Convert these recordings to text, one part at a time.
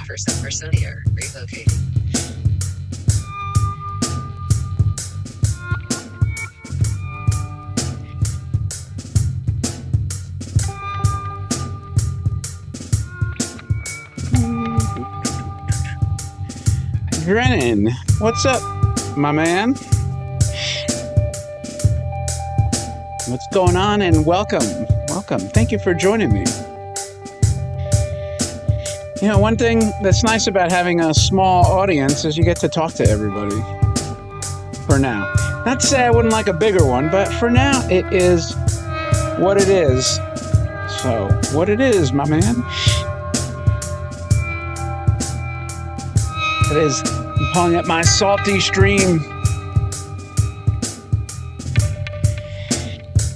Personier relocating. Drennan, what's up, my man? What's going on? And welcome. Thank you for joining me. You know, one thing that's nice about having a small audience is you get to talk to everybody. For now. Not to say I wouldn't like a bigger one, but for now, it is what it is. So, what it is, my man. It is, I'm pulling up my salty stream.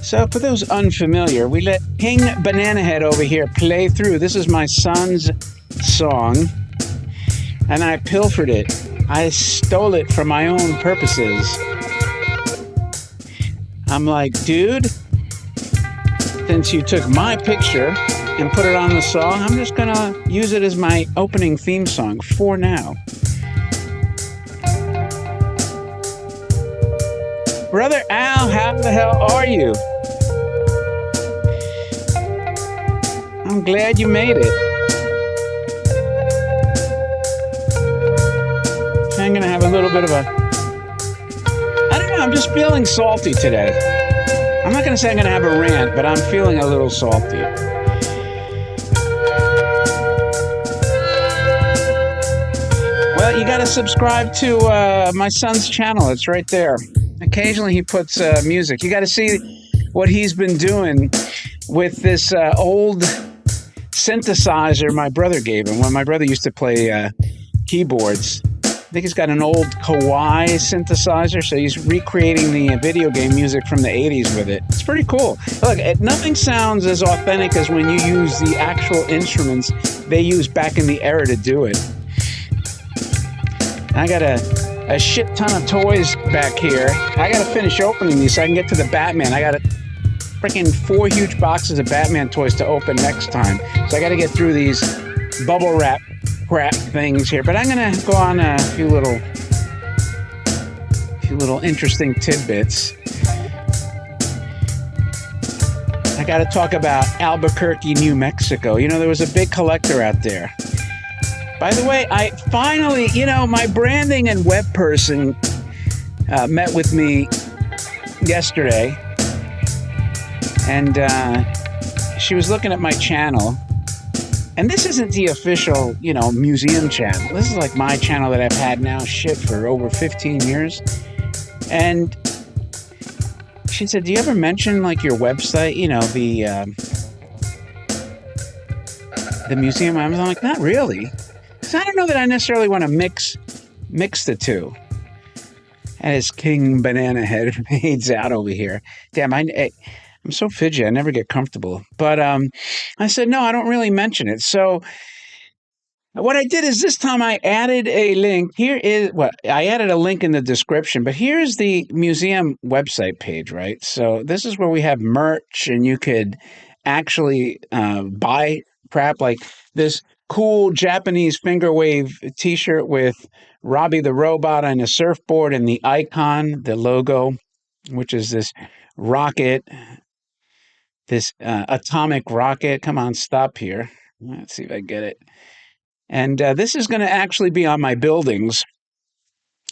So for those unfamiliar, we let King Banana Head over here play through. This is my son's song, and I pilfered it. I stole it for my own purposes. I'm like, dude, since you took my picture and put it on the song, I'm just gonna use it as my opening theme song for now. Brother Al, how the hell are you? I'm glad you made it. I'm gonna have a little bit of a, I don't know, I'm just feeling salty today. I'm not gonna say I'm gonna have a rant, but I'm feeling a little salty. Well, you gotta subscribe to my son's channel. It's right there. Occasionally he puts music. You got to see what he's been doing with this old synthesizer my brother gave him. When my brother used to play keyboards, I think he's got an old Kawai synthesizer, so he's recreating the video game music from the 80s with it. It's pretty cool. Look, nothing sounds as authentic as when you use the actual instruments they used back in the era to do it. I got a shit ton of toys back here. I gotta finish opening these so I can get to the Batman. I got freaking 4 huge boxes of Batman toys to open next time. So I gotta get through these bubble wrap crap things here. But I'm gonna go on a few little interesting tidbits. I gotta talk about Albuquerque, New Mexico. You know, there was a big collector out there. By the way, I finally, you know, my branding and web person met with me yesterday, and she was looking at my channel, and this isn't the official, you know, museum channel. This is like my channel that I've had now, for over 15 years, and she said, do you ever mention, like, your website, you know, the museum? I was like, not really. I don't know that I necessarily want to mix the two. As King Banana Head fades out over here. Damn, I'm so fidgety. I never get comfortable. But I said, no, I don't really mention it. So what I did is this time I added a link. I added a link in the description, but here's the museum website page, right? So this is where we have merch, and you could actually buy crap like this cool Japanese finger wave t-shirt with Robbie the Robot on a surfboard and the icon, the logo, which is this rocket, this atomic rocket. Come on, stop here. Let's see if I get it. And this is going to actually be on my buildings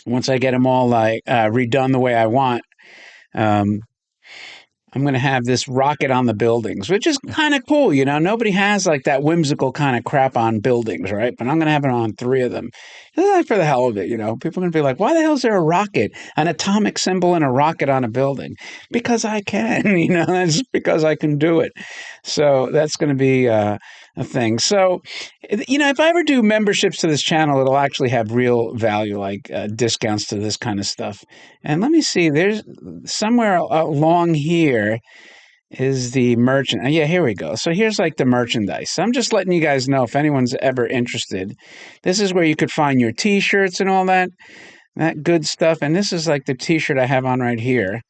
once I get them all redone the way I want. I'm going to have this rocket on the buildings, which is kind of cool. You know, nobody has like that whimsical kind of crap on buildings, right? But I'm going to have it on 3 of them. Just like for the hell of it, you know, people are going to be like, why the hell is there a rocket, an atomic symbol and a rocket on a building? Because I can, you know, that's because I can do it. So that's going to be a thing. So, you know, if I ever do memberships to this channel, it'll actually have real value, like discounts to this kind of stuff. And let me see, there's somewhere along here is the merchant. Yeah, here we go. So here's like the merchandise. I'm just letting you guys know if anyone's ever interested. This is where you could find your t-shirts and all that good stuff. And this is like the t-shirt I have on right here.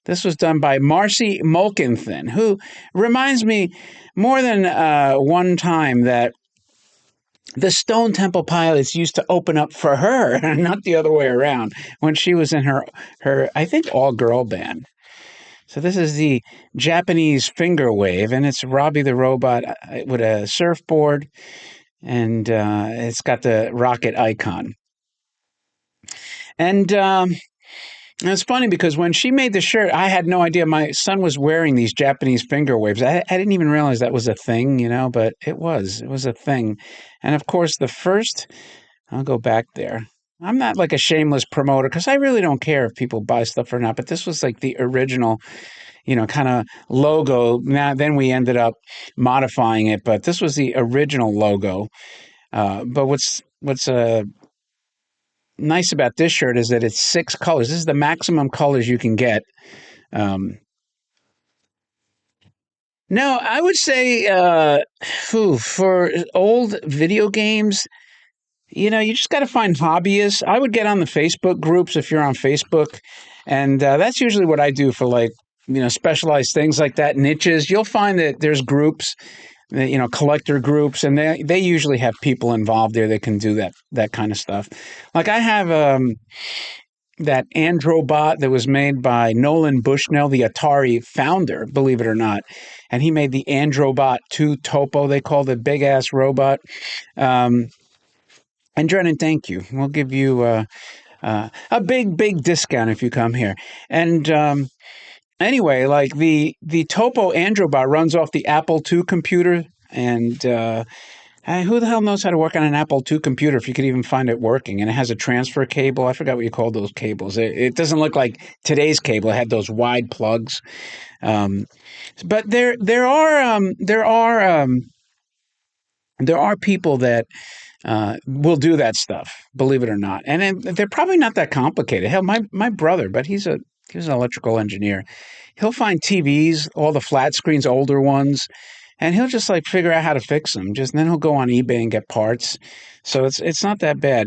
This was done by Marcy Mulkinthin, who reminds me more than one time that the Stone Temple Pilots used to open up for her, not the other way around, when she was in her I think all girl band. So this is the Japanese finger wave, and it's Robbie the Robot with a surfboard, and it's got the rocket icon. And it's funny because when she made the shirt, I had no idea my son was wearing these Japanese finger waves. I didn't even realize that was a thing, but it was. It was a thing. And of course, I'll go back there. I'm not like a shameless promoter because I really don't care if people buy stuff or not, but this was like the original, kind of logo. Now, then we ended up modifying it, but this was the original logo. But what's nice about this shirt is that it's 6 colors. This is the maximum colors you can get. No, I would say for old video games, you just got to find hobbyists. I would get on the Facebook groups if you're on Facebook. And that's usually what I do for specialized things like that, niches. You'll find that there's groups, collector groups, and they usually have people involved there that can do that kind of stuff. Like I have that Androbot that was made by Nolan Bushnell, the Atari founder, believe it or not. And he made the Androbot 2 Topo, they call the big-ass robot. And Drennan, thank you. We'll give you a big, big discount if you come here. And anyway, like the Topo Androbot runs off the Apple II computer, and who the hell knows how to work on an Apple II computer if you could even find it working? And it has a transfer cable. I forgot what you called those cables. It doesn't look like today's cable. It had those wide plugs. But there are people that will do that stuff, believe it or not, and they're probably not that complicated. Hell, my brother, but he's an electrical engineer. He'll find TVs, all the flat screens, older ones, and he'll just figure out how to fix them. Then he'll go on eBay and get parts. So it's not that bad.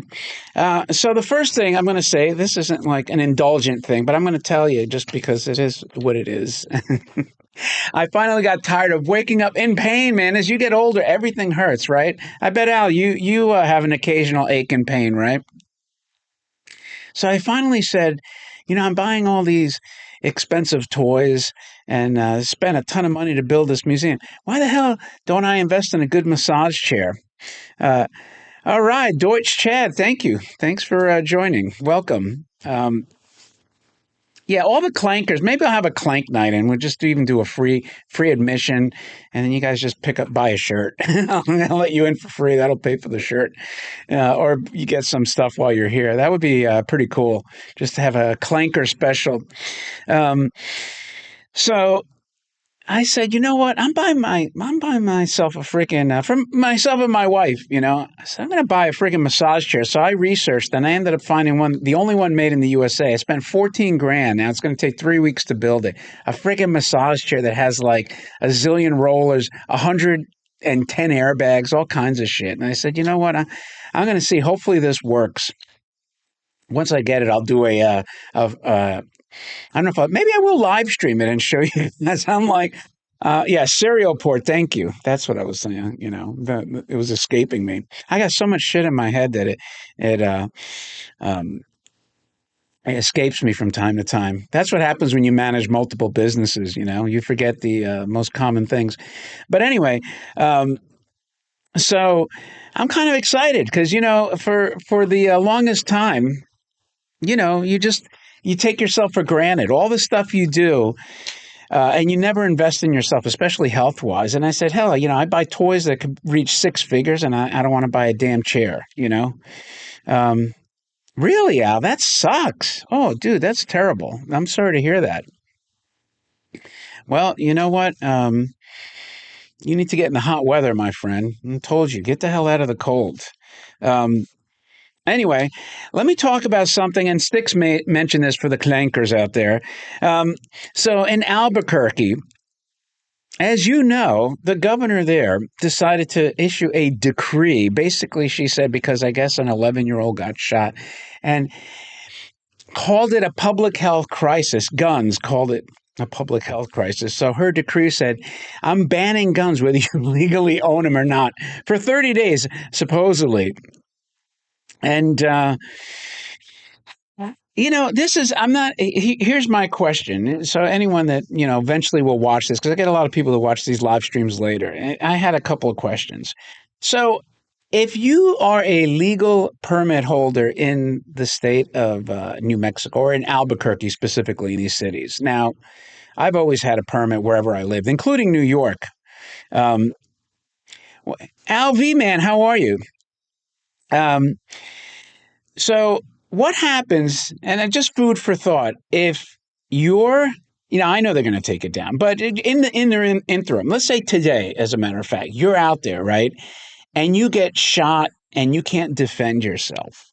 So the first thing I'm going to say, this isn't like an indulgent thing, but I'm going to tell you just because it is what it is. I finally got tired of waking up in pain, man. As you get older, everything hurts, right? I bet, Al, you have an occasional ache and pain, right? So I finally said, I'm buying all these expensive toys and spent a ton of money to build this museum. Why the hell don't I invest in a good massage chair? All right, Deutsch Chad, thank you. Thanks for joining. Welcome. Yeah, all the clankers. Maybe I'll have a clank night and we'll just even do a free admission, and then you guys just buy a shirt. I'll let you in for free. That'll pay for the shirt, or you get some stuff while you're here. That would be pretty cool, just to have a clanker special. So I said, you know what? I'm buying myself a freaking for myself and my wife. I said I'm going to buy a freaking massage chair. So I researched and I ended up finding the only one made in the USA. I spent $14,000. Now it's going to take 3 weeks to build it. A freaking massage chair that has like a zillion rollers, 110 airbags, all kinds of shit. And I said, you know what? I'm going to see. Hopefully this works. Once I get it, I'll do I don't know maybe I will live stream it and show you. I'm like, serial port. Thank you. That's what I was saying. It was escaping me. I got so much shit in my head that it escapes me from time to time. That's what happens when you manage multiple businesses. You forget the most common things. But anyway, so I'm kind of excited because for the longest time, you take yourself for granted. All the stuff you do, and you never invest in yourself, especially health-wise. And I said, hell, I buy toys that could reach 6 figures, and I don't want to buy a damn chair, Really, Al? That sucks. Oh, dude, that's terrible. I'm sorry to hear that. Well, you know what? You need to get in the hot weather, my friend. I told you, get the hell out of the cold. Anyway, let me talk about something, and Styx may mention this for the clankers out there. So in Albuquerque, as you know, the governor there decided to issue a decree. Basically, she said, because I guess an 11-year-old got shot, and called it a public health crisis. Guns called it a public health crisis. So her decree said, I'm banning guns, whether you legally own them or not, for 30 days, supposedly. And, this is, I'm not, here's my question. So anyone that, eventually will watch this, because I get a lot of people that watch these live streams later. I had a couple of questions. So if you are a legal permit holder in the state of New Mexico or in Albuquerque, specifically in these cities, now, I've always had a permit wherever I lived, including New York. Um, Al V, man, how are you? Um, so what happens, and just food for thought, if you're, I know they're going to take it down, but in the interim, let's say today, as a matter of fact, you're out there, right? And you get shot and you can't defend yourself.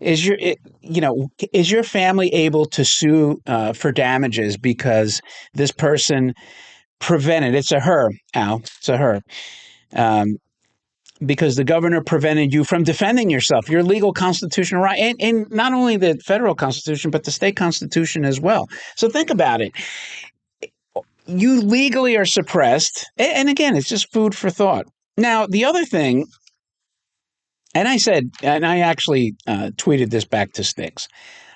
Is your family able to sue for damages because this person prevented? It's a her, Al. It's a her. Um, because the governor prevented you from defending yourself, your legal constitutional right, and not only the federal constitution, but the state constitution as well. So think about it. You legally are suppressed. And again, it's just food for thought. Now, the other thing, and I said, and I actually tweeted this back to Sticks.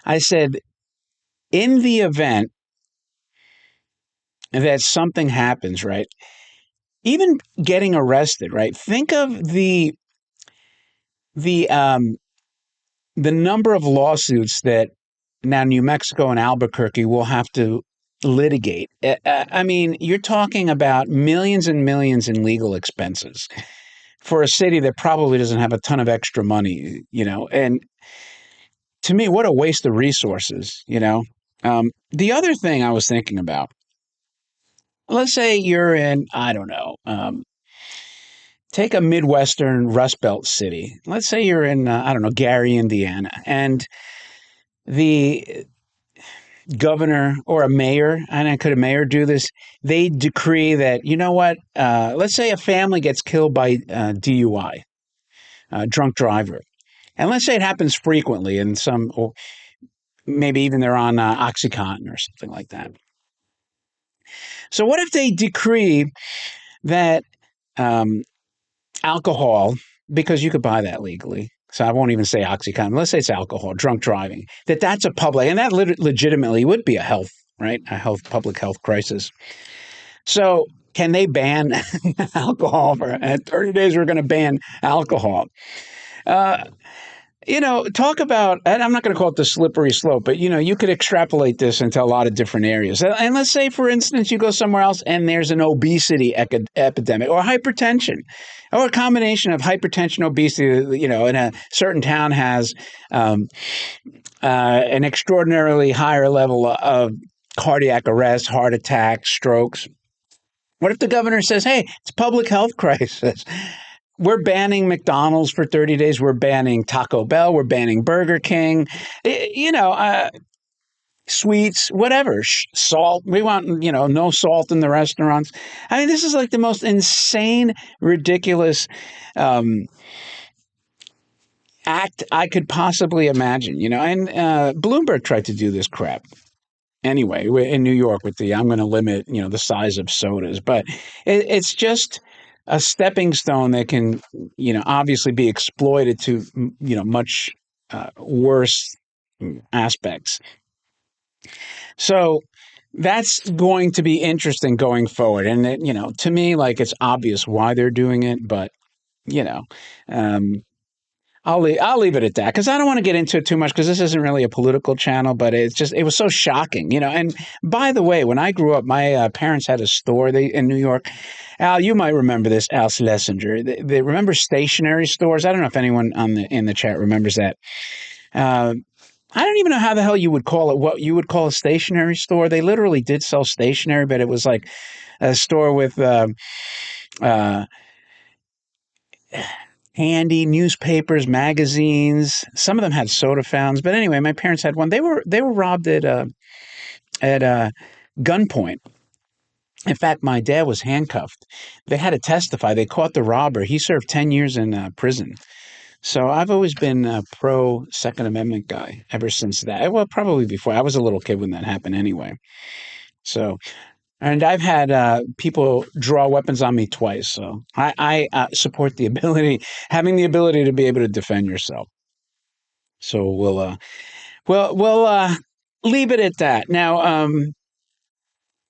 I said, in the event that something happens, right? Even getting arrested, right? Think of the um, the number of lawsuits that now New Mexico and Albuquerque will have to litigate. I mean, you're talking about millions and millions in legal expenses for a city that probably doesn't have a ton of extra money, And to me, what a waste of resources. The other thing I was thinking about, let's say you're in, I don't know, take a Midwestern Rust Belt city. Let's say you're in, I don't know, Gary, Indiana, and the governor or a mayor, and could a mayor do this? They decree that, you know what, let's say a family gets killed by DUI, drunk driver. And let's say it happens frequently in or maybe even they're on Oxycontin or something like that. So what if they decree that alcohol, because you could buy that legally. So I won't even say Oxycontin. Let's say it's alcohol, drunk driving. That's a public, and that legitimately would be right? A public health crisis. So can they ban alcohol for 30 days? We're going to ban alcohol. Talk about, and I'm not going to call it the slippery slope, but you could extrapolate this into a lot of different areas. And let's say, for instance, you go somewhere else and there's an obesity epidemic or hypertension, or a combination of hypertension, obesity. In a certain town has an extraordinarily higher level of cardiac arrest, heart attacks, strokes. What if the governor says, "Hey, it's a public health crisis. We're banning McDonald's for 30 days. We're banning Taco Bell. We're banning Burger King, sweets, whatever, salt. We want, no salt in the restaurants." I mean, this is like the most insane, ridiculous act I could possibly imagine, and Bloomberg tried to do this crap. Anyway, in New York with I'm going to limit, the size of sodas, but it's just a stepping stone that can, obviously be exploited to, much worse aspects. So that's going to be interesting going forward. And, to me, like, it's obvious why they're doing it, but, I'll leave it at that, because I don't want to get into it too much, because this isn't really a political channel, but it was so shocking, And by the way, when I grew up, my parents had a store in New York. Al, you might remember this, Al Schlesinger. They remember stationery stores. I don't know if anyone in the chat remembers that. I don't even know how the hell you would call it. What you would call a stationery store. They literally did sell stationery, but it was like a store with handy newspapers, magazines. Some of them had soda fountains, but anyway, my parents had one. They were robbed at gunpoint. In fact, my dad was handcuffed. They had to testify. They caught the robber. He served 10 years in prison. So I've always been a pro Second Amendment guy ever since that. Well, probably before. I was a little kid when that happened anyway. So, and I've had people draw weapons on me twice. So I support the ability, having the ability to be able to defend yourself. So we'll leave it at that. Now,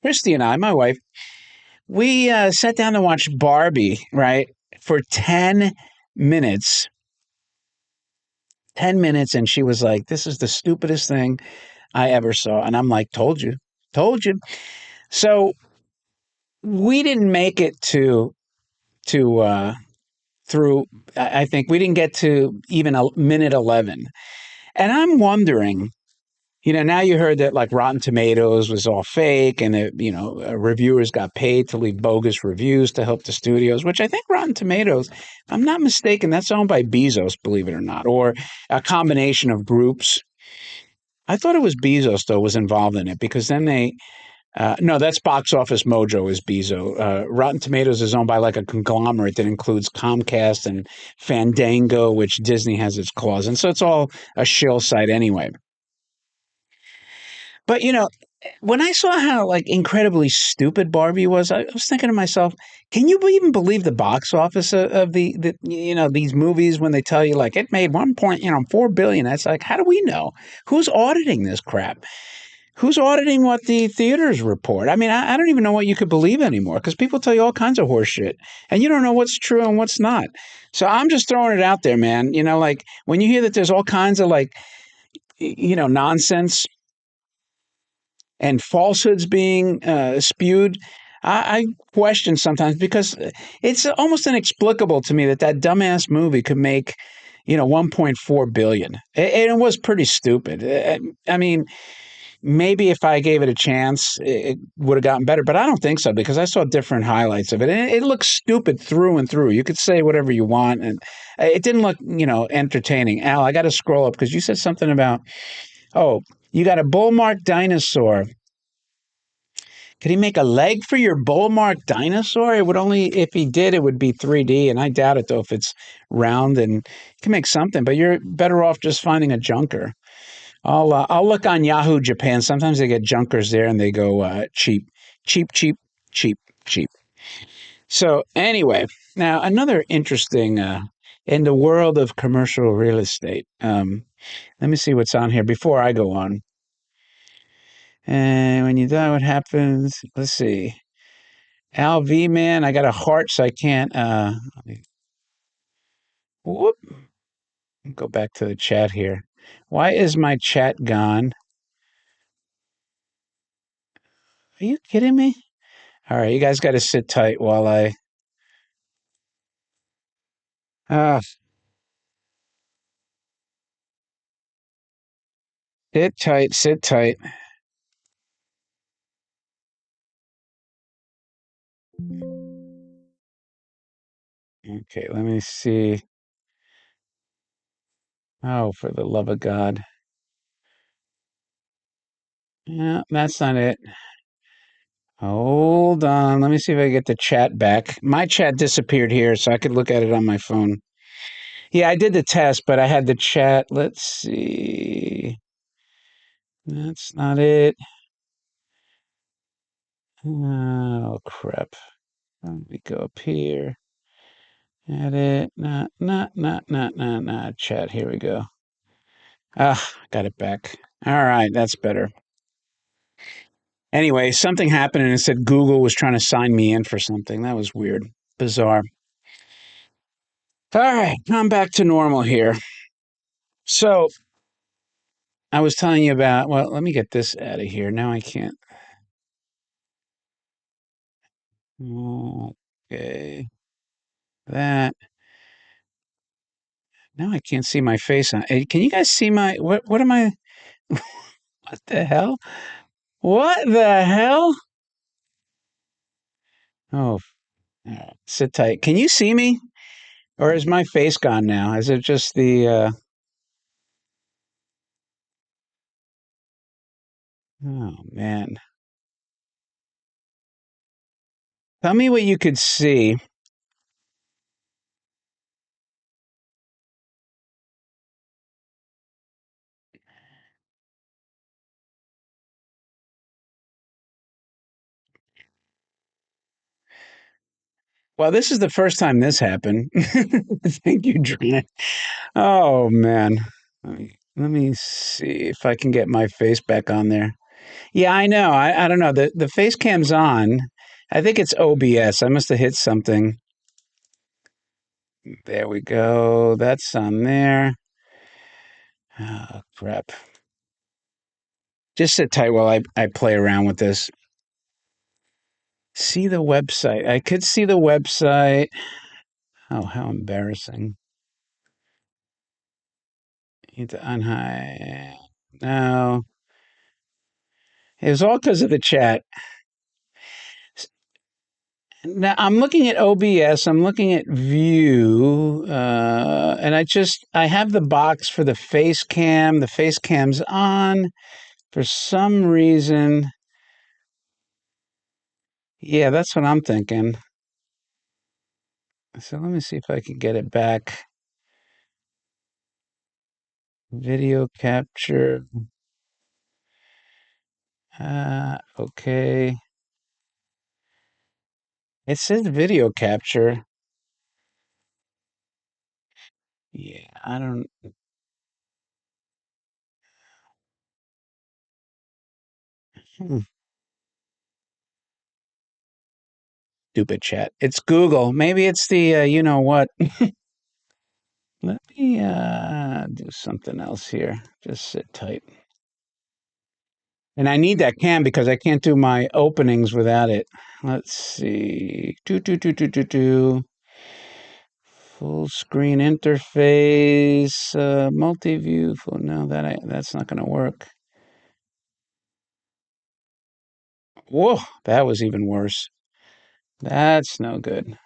Christy and I, my wife, we sat down to watch Barbie, right, for 10 minutes. 10 minutes, and she was like, "This is the stupidest thing I ever saw." And I'm like, "Told you, told you." So we didn't make it to through. I think we didn't get to even a minute 11, and I'm wondering. Now you heard that like Rotten Tomatoes was all fake, and reviewers got paid to leave bogus reviews to help the studios. Which I think Rotten Tomatoes, if I'm not mistaken, that's owned by Bezos, believe it or not, or a combination of groups. I thought it was Bezos though was involved in it because then they no, that's Box Office Mojo is Bezos. Rotten Tomatoes is owned by like a conglomerate that includes Comcast and Fandango, which Disney has its claws in. So it's all a shill site anyway. But when I saw how like incredibly stupid Barbie was, I was thinking to myself, can you even believe the box office of these movies when they tell you like it made 1.4 billion? That's like, how do we know? Who's auditing this crap? Who's auditing what the theaters report? I mean, I don't even know what you could believe anymore because people tell you all kinds of horse shit and you don't know what's true and what's not. So I'm just throwing it out there, man. Like when you hear that there's all kinds of like, nonsense and falsehoods being spewed, I question sometimes because it's almost inexplicable to me that that dumbass movie could make, 1.4 billion. It was pretty stupid. I mean, maybe if I gave it a chance, it would have gotten better, but I don't think so because I saw different highlights of it, and it looks stupid through and through. You could say whatever you want, and it didn't look, entertaining. Al, I got to scroll up because you said something about, oh, you got a bullmark dinosaur. Could he make a leg for your bullmark dinosaur? It would only, if he did, it would be 3D, and I doubt it though if it's round and you can make something. But you're better off just finding a junker. I'll look on Yahoo Japan. Sometimes they get junkers there, and they go cheap, cheap, cheap, cheap, cheap. So anyway, now another interesting in the world of commercial real estate. Let me see what's on here before I go on. And when you die, what happens? Let's see. Al V man, I got a heart, so I can't. Whoop. Go back to the chat here. Why is my chat gone? Are you kidding me? All right, you guys got to sit tight while I. Ah, sit tight, sit tight. Okay, let me see. Oh, for the love of God. Yeah, that's not it. Hold on. Let me see if I get the chat back. My chat disappeared here, so I could look at it on my phone. Yeah, I did the test, but I had the chat. Let's see. That's not it. Oh, crap. Let me go up here. Edit. Not. Chat. Here we go. Ah, got it back. All right, that's better. Anyway, something happened and it said Google was trying to sign me in for something. That was weird. Bizarre. All right, I'm back to normal here. So I was telling you about, well, let me get this out of here. Now I can't. Okay. That. Now I can't see my face on. Can you guys see my what am I what the hell? What the hell? Oh, all right. Sit tight. Can you see me? Or is my face gone now? Is it just the oh man. Tell me what you could see. Well, this is the first time this happened. Thank you, Drina. Oh man. Let me see if I can get my face back on there. Yeah, I know. I don't know. The face cam's on. I think it's OBS. I must have hit something. There we go. That's on there. Oh, crap. Just sit tight while I play around with this. See the website. I could see the website. Oh, how embarrassing. You need to unhide. No. It was all because of the chat. Now I'm looking at OBS. I'm looking at View, and I have the box for the face cam. The face cam's on for some reason. Yeah, that's what I'm thinking. So let me see if I can get it back. Video capture. Okay. It says video capture. Yeah, I don't. Hmm, stupid chat. It's Google. Maybe it's the you know what. Let me do something else here. Just sit tight. And I need that cam because I can't do my openings without it. Let's see. Full screen interface, multi-view. No, that's not going to work. Whoa, that was even worse. That's no good.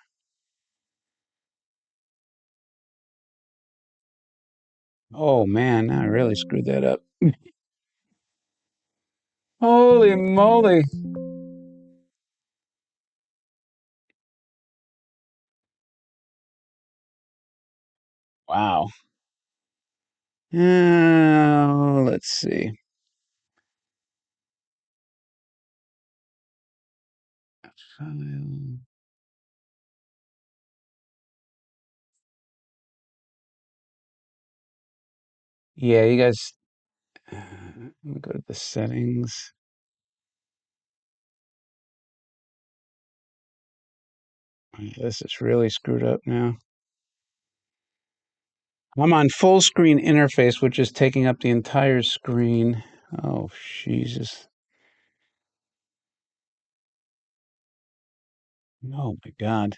Oh man, I really screwed that up. Holy moly. Wow. Let's see. File. Yeah, you guys, let me go to the settings. This is really screwed up now. I'm on full screen interface, which is taking up the entire screen. Oh, Jesus. Oh, my God.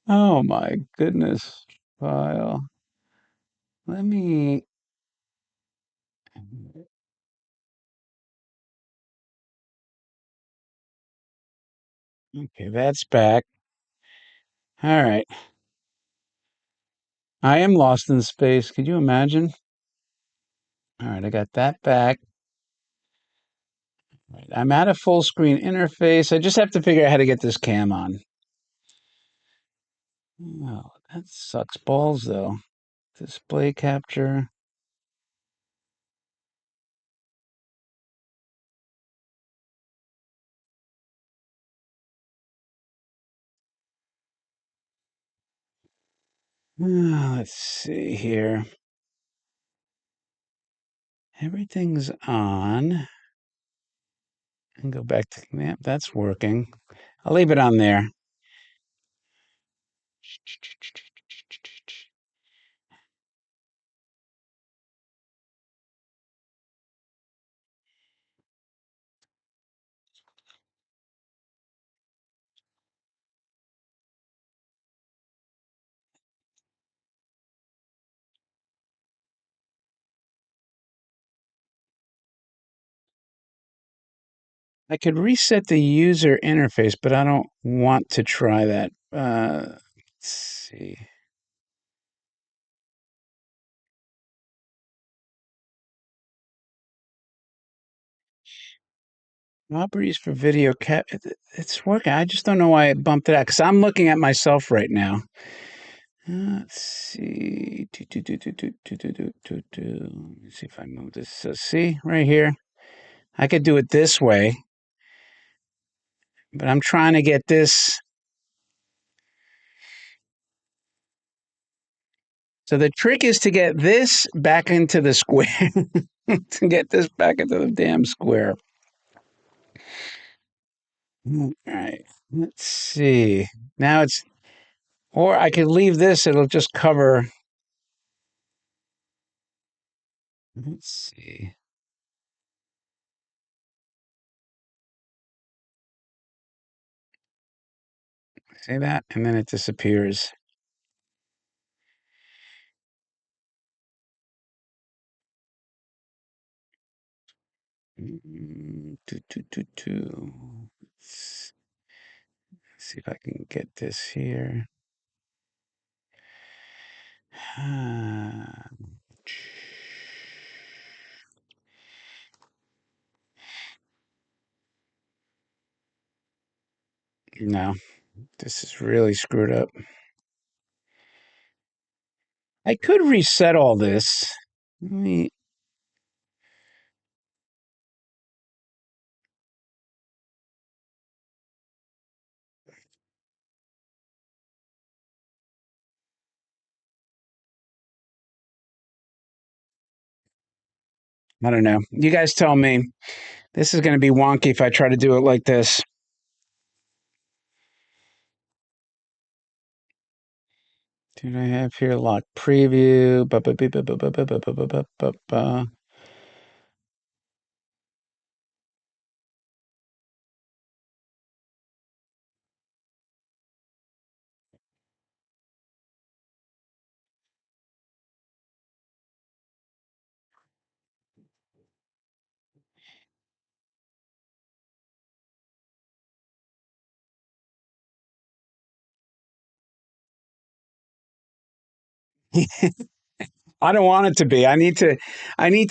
Oh, my goodness. File. Let me. Okay, that's back. All right. I am lost in space. Could you imagine? All right, I got that back. Right, I'm at a full screen interface. I just have to figure out how to get this cam on. Oh, that sucks balls, though. Display capture. Let's see here. Everything's on. And go back to, yeah, that's working. I'll leave it on there. I could reset the user interface, but I don't want to try that. Let's see. Properties for video cap. It's working. I just don't know why it bumped it out because I'm looking at myself right now. Let's see. Let me see if I move this. See, right here. I could do it this way. but I'm trying to get this. So the trick is to get this back into the square. To get this back into the damn square. All right. Let's see. Now it's, or I could leave this, it'll just cover. Let's see. See that? And then it disappears. Let's see if I can get this here. No, this is really screwed up. I could reset all this. Let me. I don't know. You guys tell me. This is going to be wonky if I try to do it like this. Did I have here lock preview? I don't want it to be. I need to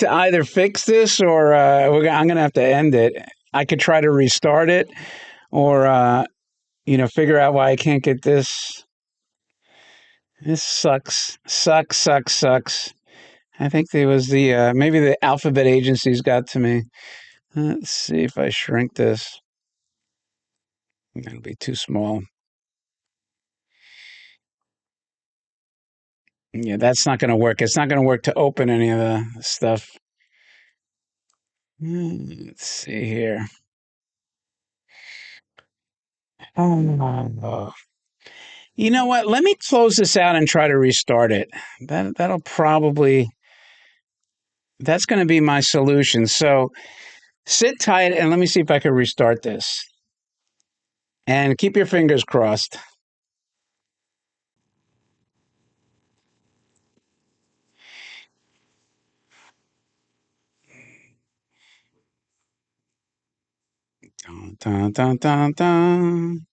either fix this or I'm going to have to end it. I could try to restart it or figure out why I can't get this. This sucks. Sucks. I think there was the maybe the alphabet agencies got to me. Let's see if I shrink this. It'll be too small. Yeah, that's not going to work. It's not going to work to open any of the stuff. Let's see here. Oh. You know what? Let me close this out and try to restart it. That'll probably that's going to be my solution. So sit tight and let me see if I can restart this. And keep your fingers crossed. Dun, dun, dun, dun, dun.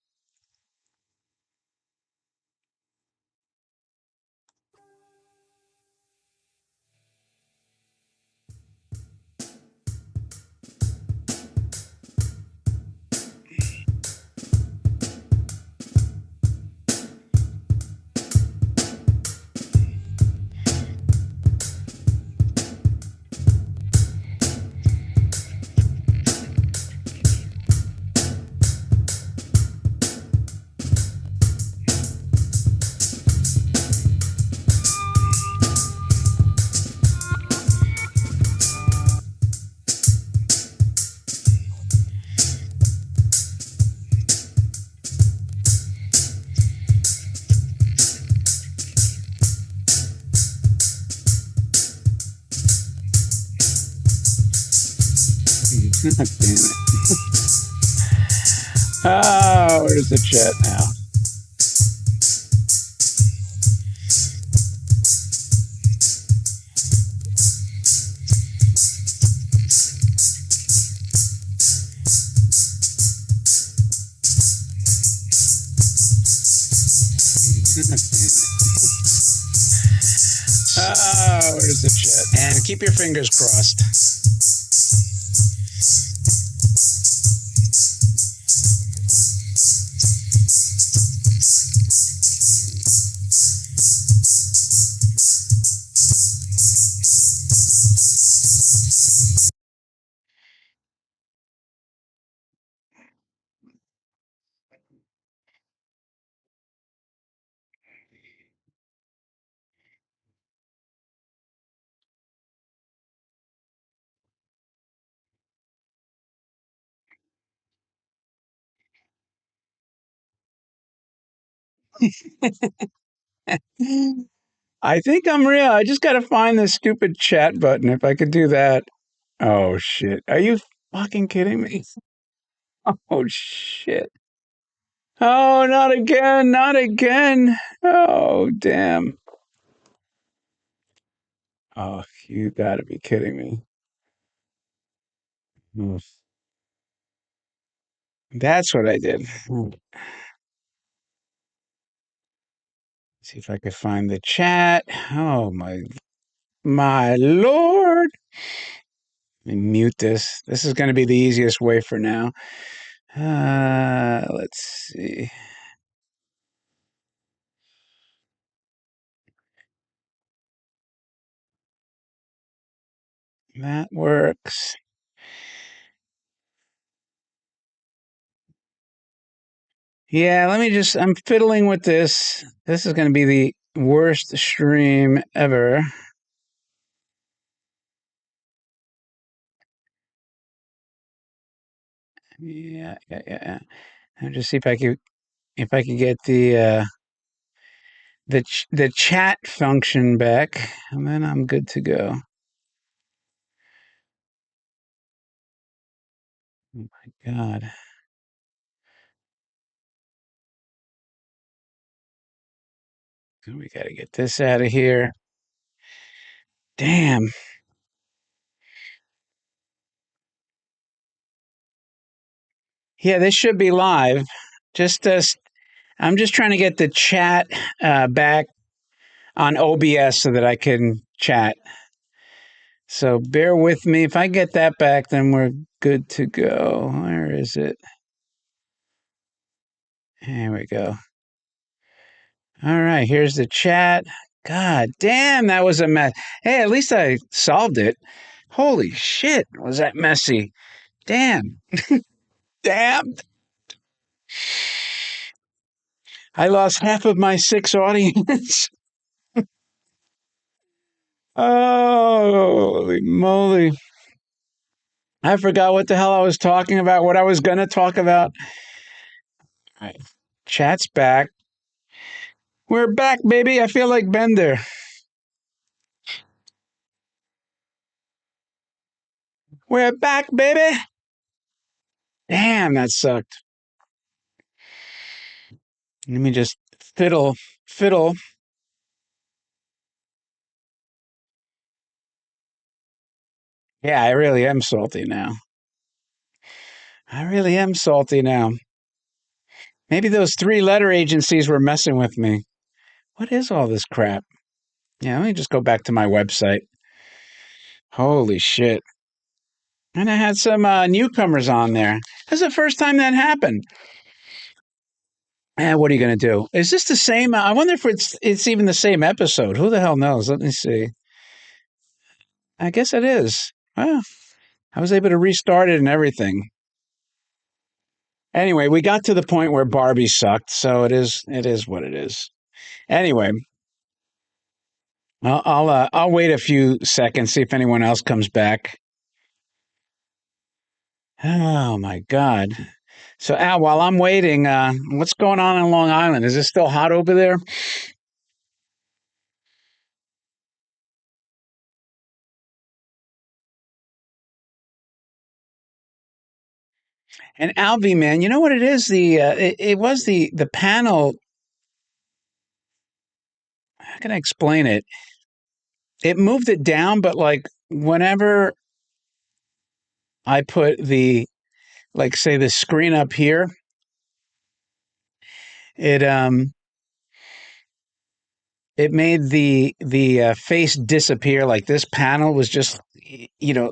Damn it. Oh, where's the chat now? Oh, where's the chat? And keep your fingers crossed. I think I'm real. I just got to find the stupid chat button. If I could do that. Oh, shit. Are you fucking kidding me? Oh, shit. Oh, not again. Not again. Oh, damn. Oh, you got to be kidding me. Hmm. That's what I did. See if I could find the chat. Oh, my lord. Let me mute this. This is going to be the easiest way for now. Let's see. That works. Yeah, I'm fiddling with this. This is going to be the worst stream ever. Yeah. I'll just see if I could get the chat function back, and then I'm good to go. Oh my God. We got to get this out of here. Damn. Yeah, this should be live. Just I'm just trying to get the chat back on OBS so that I can chat. So bear with me. If I get that back, then we're good to go. Where is it? Here we go. All right, here's the chat. God damn, that was a mess. Hey, at least I solved it. Holy shit, was that messy? Damn. Damn. I lost half of my 6 audience. Oh, holy moly. I forgot what the hell I was talking about, what I was going to talk about. All right. Chat's back. We're back, baby. I feel like Bender. We're back, baby. Damn, that sucked. Let me just fiddle. Yeah, I really am salty now. I really am salty now. Maybe those 3-letter agencies were messing with me. What is all this crap? Yeah, let me just go back to my website. Holy shit. And I had some newcomers on there. This is the first time that happened. What are you going to do? Is this the same? I wonder if it's even the same episode. Who the hell knows? Let me see. I guess it is. Well, I was able to restart it and everything. Anyway, we got to the point where Barbie sucked, so it is what it is. Anyway, I'll wait a few seconds, see if anyone else comes back. Oh my God. So Al, while I'm waiting, what's going on in Long Island? Is it still hot over there? And Alvy, man, you know what it is? It was the panel. How can I explain it? It moved it down, but like whenever I put like say the screen up here, it it made the face disappear. Like this panel was just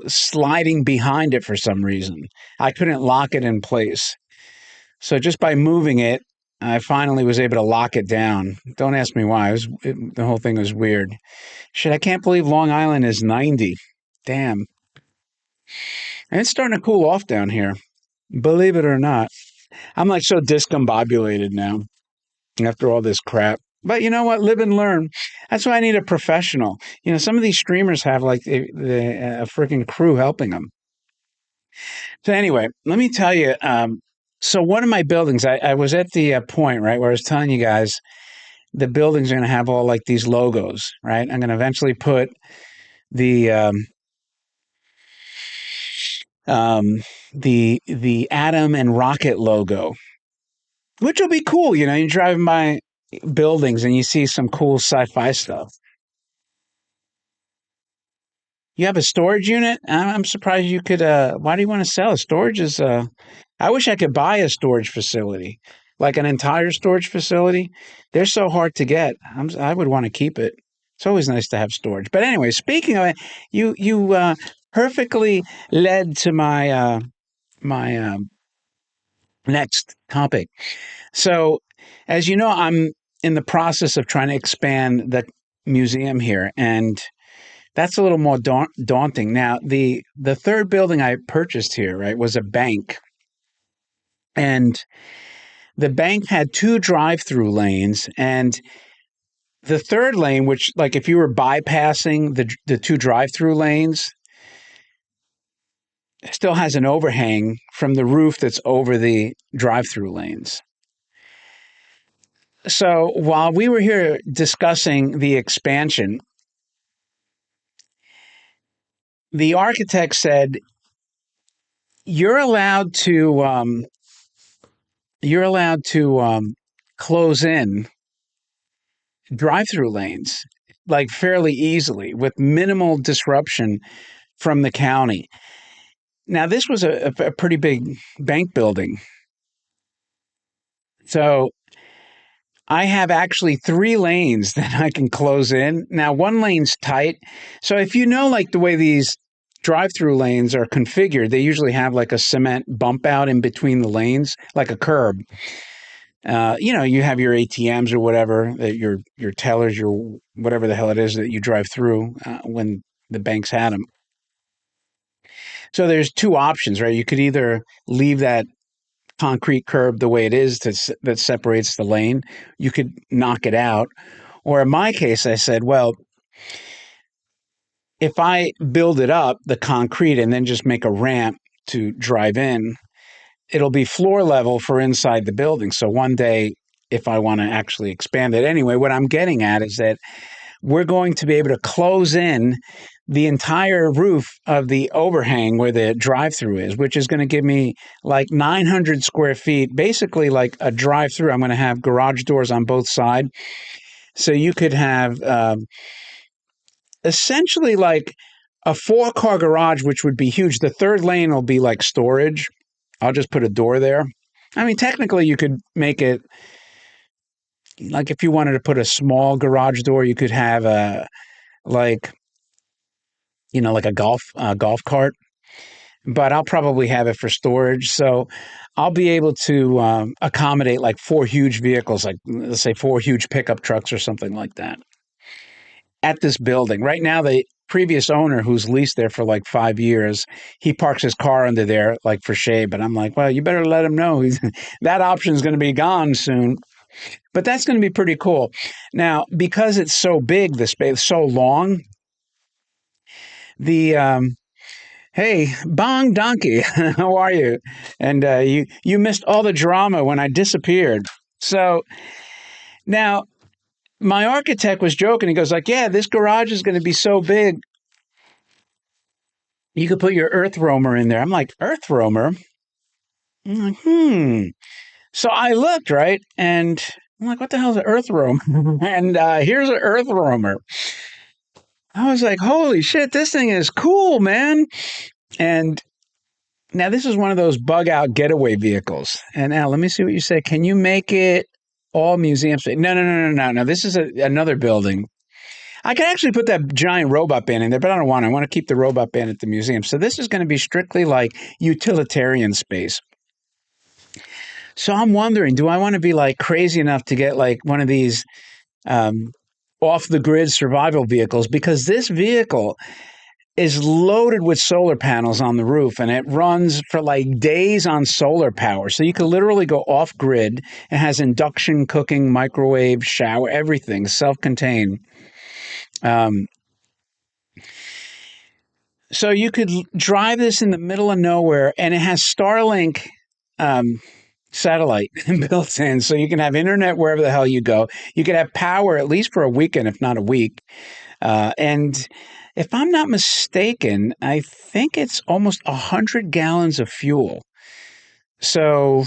sliding behind it for some reason. I couldn't lock it in place. So just by moving it, I finally was able to lock it down. Don't ask me why. The whole thing was weird. Shit, I can't believe Long Island is 90. Damn. And it's starting to cool off down here. Believe it or not. I'm like so discombobulated now after all this crap. But you know what? Live and learn. That's why I need a professional. Some of these streamers have like a freaking crew helping them. So anyway, let me tell you. So one of my buildings, I was at the point, right, where I was telling you guys the buildings are going to have all like these logos, right? I'm going to eventually put the um, the atom and rocket logo, which will be cool. You know, you're driving by buildings and you see some cool sci-fi stuff. You have a storage unit? I'm surprised you could. Why do you want to sell it? Storage is. I wish I could buy a storage facility, like an entire storage facility. They're so hard to get. I would want to keep it. It's always nice to have storage. But anyway, speaking of it, you perfectly led to my next topic. So, as you know, I'm in the process of trying to expand the museum here, and that's a little more daunting. Now, the third building I purchased here, right, was a bank, and the bank had two drive-through lanes, and the third lane, which like if you were bypassing the two drive-through lanes, still has an overhang from the roof that's over the drive-through lanes. So while we were here discussing the expansion, the architect said you're allowed to you're allowed to close in drive-through lanes like fairly easily with minimal disruption from the county. Now, this was a pretty big bank building. So I have actually three lanes that I can close in. Now, one lane's tight. So if you know, like the way these drive through lanes are configured, they usually have like a cement bump out in between the lanes, like a curb. You know, you have your ATMs or whatever, your tellers, your whatever the hell it is that you drive through when the banks had them. So there's two options, right? You could either leave that concrete curb the way it is that separates the lane. You could knock it out. Or in my case, I said, well, if I build it up, the concrete, and then just make a ramp to drive in, it'll be floor level for inside the building. So one day, if I want to actually expand it anyway, what I'm getting at is that we're going to be able to close in the entire roof of the overhang where the drive through is, which is going to give me like 900 square feet, basically like a drive through. I'm going to have garage doors on both sides. So you could have essentially like a 4-car garage, which would be huge. The third lane will be like storage. I'll just put a door there. I mean, technically, you could make it like if you wanted to put a small garage door, you could have a like like a golf cart. But I'll probably have it for storage, so I'll be able to accommodate like four huge vehicles, like let's say four huge pickup trucks or something like that, at this building. Right now, the previous owner, who's leased there for like 5 years, he parks his car under there like for shade. But I'm like, well, you better let him know that option is going to be gone soon. But that's going to be pretty cool. Now, because it's so big, the space so long, the hey, Bong Donkey, how are you? And you missed all the drama when I disappeared. So now my architect was joking. He goes like, "Yeah, this garage is going to be so big, you could put your Earth roamer in there." I'm like, "Earth roamer?" I'm like, So I looked, right, and I'm like, "What the hell is an Earth roamer?" And here's an Earth roamer. I was like, "Holy shit, this thing is cool, man!" And now this is one of those bug out getaway vehicles. And now let me see what you say. Can you make it all museum space? No, no, no, no, no, no. This is another building. I could actually put that giant robot band in there, but I don't want to. I want to keep the robot band at the museum. So this is going to be strictly like utilitarian space. So I'm wondering, do I want to be like crazy enough to get like one of these um, off the grid survival vehicles? Because this vehicle is loaded with solar panels on the roof, and it runs for like days on solar power. So you can literally go off grid. It has induction cooking, microwave, shower, everything self-contained. Um, so you could drive this in the middle of nowhere, and it has Starlink. Um, satellite built in, so you can have internet wherever the hell you go. You could have power at least for a weekend, if not a week. And if I'm not mistaken, I think it's almost 100 gallons of fuel. So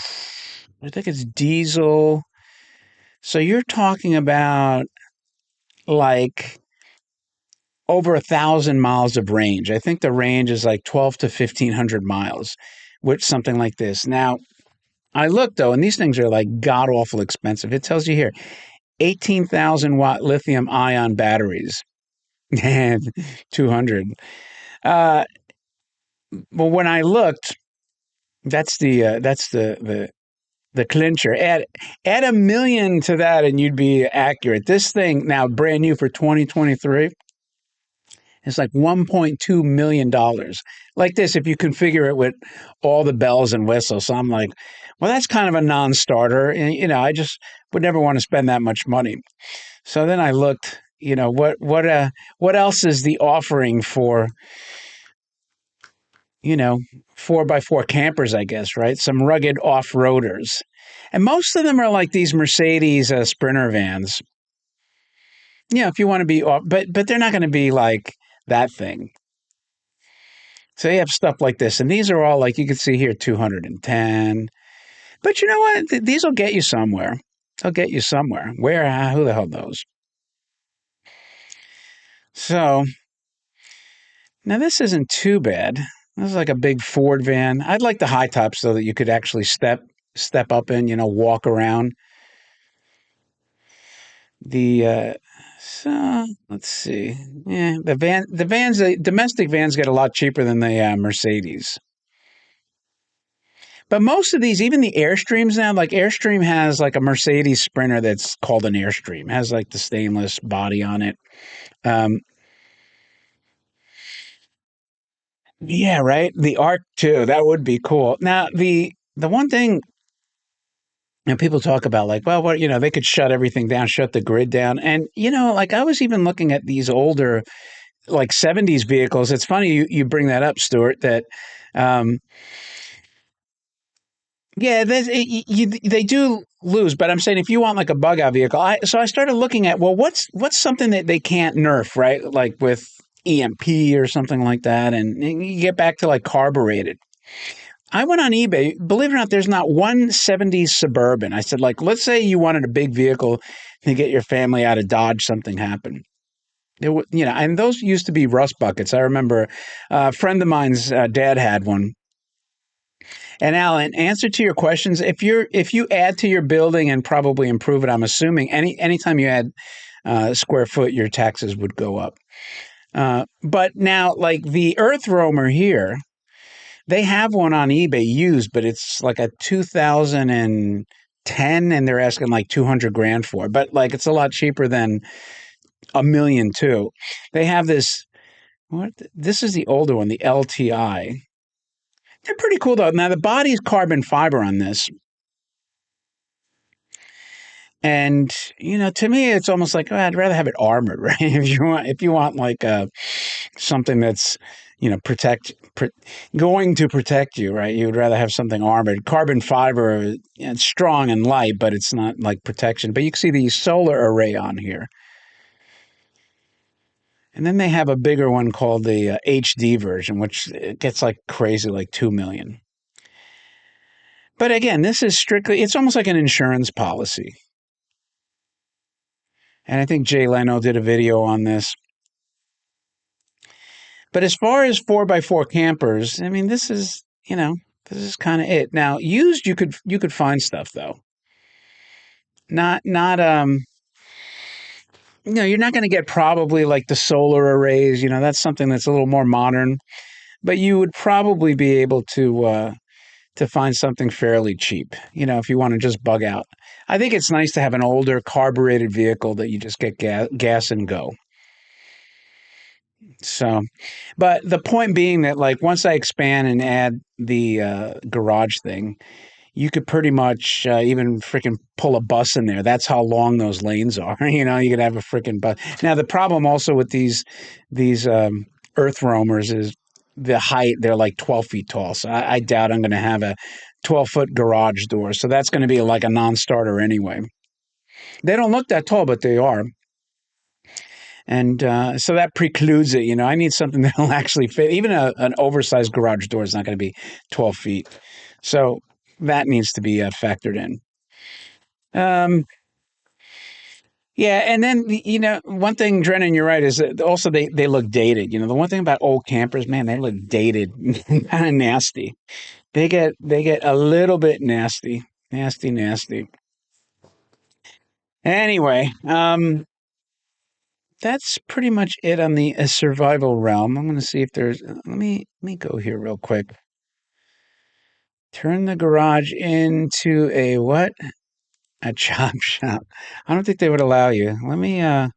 I think it's diesel. So you're talking about like over 1,000 miles of range. I think the range is like 12 to 1,500 miles, which something like this. Now, I looked though, and these things are like god awful expensive. It tells you here 18,000 watt lithium ion batteries and 200. Uh, well, when I looked, that's the clincher. Add a million to that, and you'd be accurate. This thing now, brand new for 2023, is like $1.2 million. Like this, if you configure it with all the bells and whistles. So I'm like, well, that's kind of a non-starter, and I just would never want to spend that much money. So then I looked. What else is the offering for 4x4 campers, I guess, right? Some rugged off-roaders. And most of them are like these Mercedes Sprinter vans. Yeah, if you want to be off, but they're not going to be like that thing. So you have stuff like this, and these are all like you can see here, 210. But you know what? These will get you somewhere. They'll get you somewhere. Where? Who the hell knows? So now this isn't too bad. This is like a big Ford van. I'd like the high top so that you could actually step up in, walk around. So let's see. Yeah, the domestic vans get a lot cheaper than the Mercedes. But most of these, even the Airstreams now, like Airstream has like a Mercedes Sprinter that's called an Airstream. It has like the stainless body on it. Um, yeah, right. The Arc too. That would be cool. Now the one thing people talk about, like, well, what they could shut everything down, shut the grid down, and like I was even looking at these older like 70s vehicles. It's funny you bring that up, Stuart. That um, yeah, they do lose, but I'm saying if you want like a bug out vehicle, so I started looking at, well, what's something that they can't nerf, right? Like with EMP or something like that, and you get back to like carbureted. I went on eBay. Believe it or not, there's not one 70s Suburban. I said, like, let's say you wanted a big vehicle to get your family out of Dodge, something happened. And those used to be rust buckets. I remember a friend of mine's dad had one. And Alan, answer to your questions, if you add to your building and probably improve it, I'm assuming anytime you add square foot, your taxes would go up. But now, like the Earth Roamer here, they have one on eBay used, but it's like a 2010, and they're asking like 200 grand for it. But like it's a lot cheaper than a million too. They have this. What? This is the older one, the LTI. They're pretty cool though. Now the body is carbon fiber on this, and to me, it's almost like, oh, I'd rather have it armored, right? If you want like something that's going to protect you, right? You would rather have something armored. Carbon fiber, it's strong and light, but it's not like protection. But you can see the solar array on here. And then they have a bigger one called the HD version, which it gets like crazy, like 2 million. But again, this is strictly, it's almost like an insurance policy. And I think Jay Leno did a video on this. But as far as 4x4 campers, I mean, this is kind of it. Now, used, you could find stuff though. Not you're not going to get probably like the solar arrays. That's something that's a little more modern. But you would probably be able to find something fairly cheap. If you want to just bug out. I think it's nice to have an older carbureted vehicle that you just get gas and go. So, but the point being that like once I expand and add the garage thing, you could pretty much even freaking pull a bus in there. That's how long those lanes are. You could have a freaking bus. Now the problem also with these Earth Roamers is the height. They're like 12 feet tall. So I doubt I'm going to have a 12-foot garage doors. So that's going to be like a non-starter anyway. They don't look that tall, but they are. And so that precludes it. I need something that'll actually fit. Even an oversized garage door is not going to be 12 feet. So that needs to be factored in. Um, yeah, and then one thing, Drennan, you're right, is that also they look dated. The one thing about old campers, man, they look dated, kind of nasty. They get a little bit nasty, nasty, nasty. Anyway, that's pretty much it on the survival realm. I'm going to see if there's. Let me go here real quick. Turn the garage into a what? A chop shop. I don't think they would allow you. Let me. I'll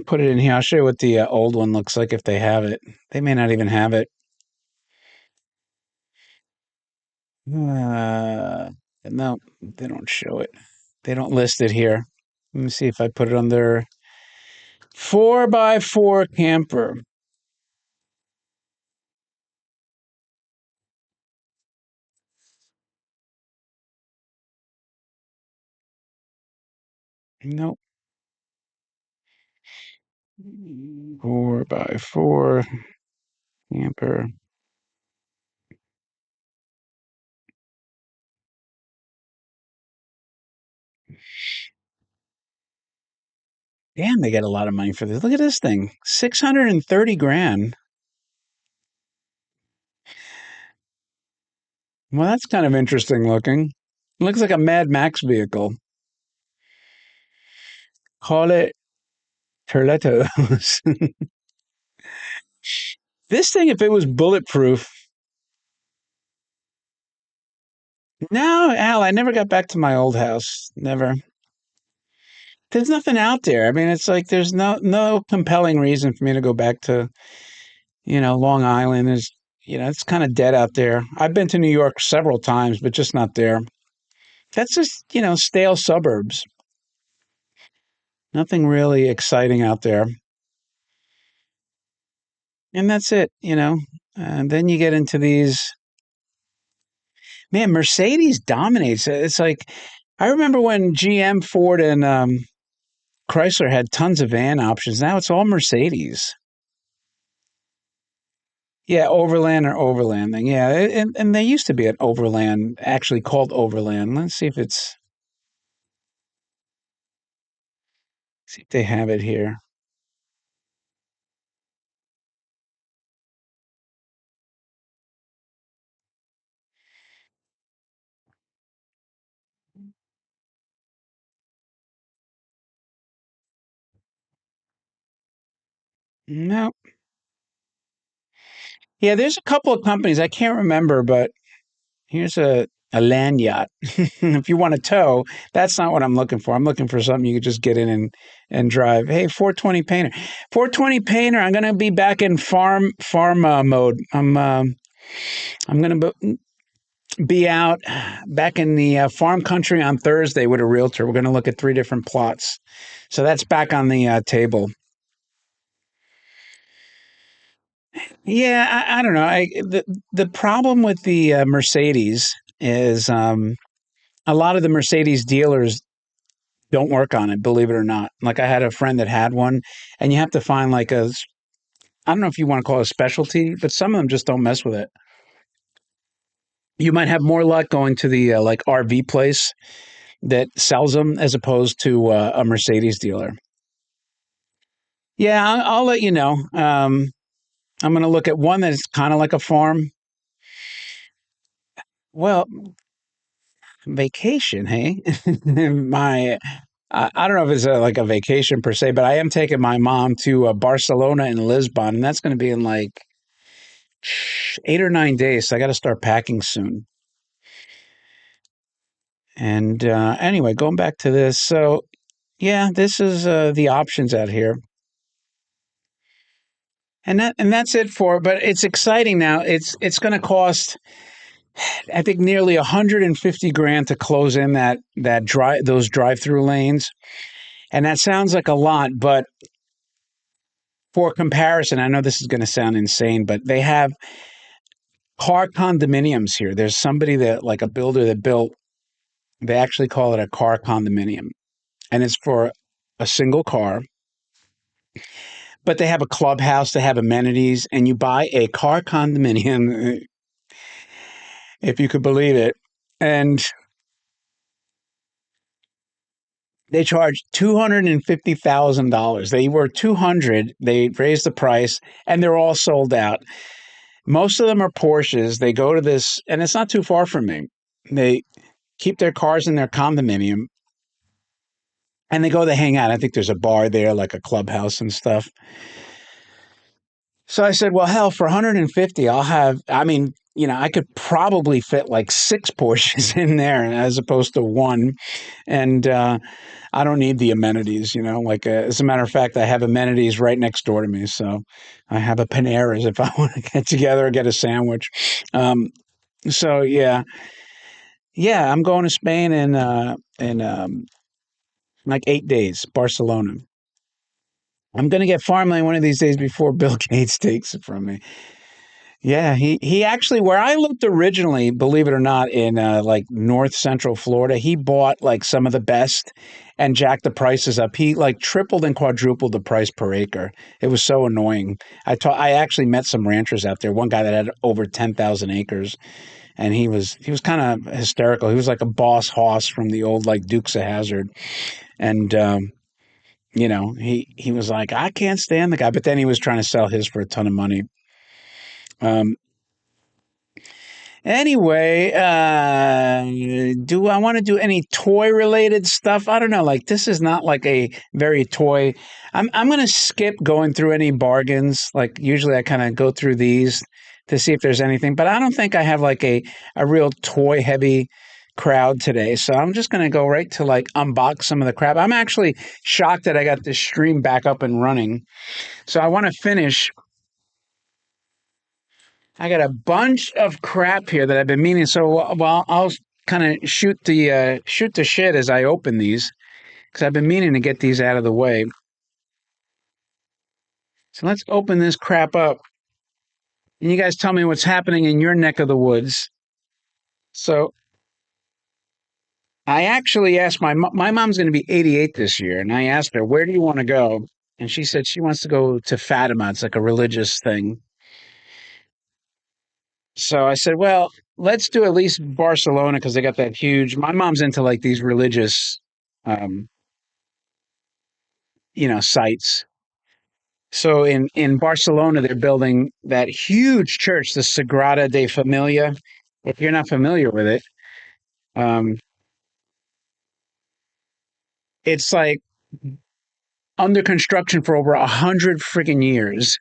put it in here. I'll show you what the old one looks like if they have it. They may not even have it. Uh, no, they don't show it. They don't list it here. Let me see if I put it on their 4x4 camper. Nope. 4x4 camper. Damn, they get a lot of money for this. Look at this thing. 630 grand. Well, that's kind of interesting looking. It looks like a Mad Max vehicle. Call it Turletos. This thing, if it was bulletproof. No, Al, I never got back to my old house. Never. There's nothing out there. I mean, it's like there's no compelling reason for me to go back to, Long Island. Is it's kind of dead out there. I've been to New York several times, but just not there. That's just, stale suburbs. Nothing really exciting out there. And that's it. And then you get into these, man, Mercedes dominates. It's like, I remember when GM, Ford, and Chrysler had tons of van options. Now it's all Mercedes. Yeah, Overland or Overlanding. Yeah, and there used to be an Overland actually called Overland. Let's see if they have it here. No. Yeah, there's a couple of companies I can't remember, but here's a land yacht. If you want to tow, that's not what I'm looking for. I'm looking for something you could just get in and drive. Hey, 420 painter, 420 painter. I'm gonna be back in farm mode. I'm gonna be out back in the farm country on Thursday with a realtor. We're gonna look at 3 different plots, so that's back on the table. Yeah, I don't know. The problem with the Mercedes is a lot of the Mercedes dealers don't work on it, believe it or not. Like I had a friend that had one, and you have to find like I don't know if you want to call it a specialty, but some of them just don't mess with it. You might have more luck going to the like RV place that sells them as opposed to a Mercedes dealer. Yeah, I'll let you know. I'm going to look at one that's kind of like a farm. Well, vacation, hey? my I don't know if it's like a vacation per se, but I am taking my mom to Barcelona and Lisbon, and that's going to be in like 8 or 9 days. So I got to start packing soon. And anyway, going back to this, so yeah, this is the options out here, and that's it for. But it's exciting now. It's going to cost, I think, nearly 150 grand to close in that drive through lanes, and that sounds like a lot, but for comparison, I know this is going to sound insane, but they have car condominiums here. There's somebody that, like a builder that built, they actually call it a car condominium, and it's for a single car, but they have a clubhouse, they have amenities, and you buy a car condominium, if you could believe it. And they charge $250,000. They were 200. They raised the price, and they're all sold out. Most of them are Porsches. They go to this, and it's not too far from me. They keep their cars in their condominium, and they go to hang out. I think there's a bar there, like a clubhouse and stuff. So I said, well, hell, for 150, I'll have, I mean, I could probably fit like six Porsches in there as opposed to one. And I don't need the amenities, like as a matter of fact, I have amenities right next door to me. So I have a Panera's if I want to get together and get a sandwich. So yeah, yeah, I'm going to Spain in like 8 days, Barcelona. I'm going to get farmland one of these days before Bill Gates takes it from me. Yeah, he actually, where I looked originally, believe it or not, in like north central Florida, he bought like some of the best and jacked the prices up. He like tripled and quadrupled the price per acre. It was so annoying. I actually met some ranchers out there. One guy that had over 10,000 acres, and he was kind of hysterical. He was like a boss hoss from the old like Dukes of Hazzard, and he was like, I can't stand the guy, but then he was trying to sell his for a ton of money. Um, Anyway, do I want to do any toy related stuff? I don't know. Like this is not like a very toy. I'm gonna skip going through any bargains. Like usually I kind of go through these to see if there's anything, but I don't think I have like a real toy heavy crowd today. So I'm just gonna go right to like unbox some of the crap. I'm actually shocked that I got this stream back up and running. So I want to finish. I got a bunch of crap here that I've been meaning. So, well, I'll kind of shoot the shit as I open these because I've been meaning to get these out of the way. So let's open this crap up, and you guys tell me what's happening in your neck of the woods. So I actually asked my mom's going to be 88 this year, and I asked her, "Where do you want to go?" And she said she wants to go to Fatima. It's like a religious thing. So I said, well, let's do at least Barcelona because they got that huge. My mom's into like these religious, um, sites. So in Barcelona, they're building that huge church, the Sagrada de Familia. If you're not familiar with it, um, it's like under construction for over 100 freaking years.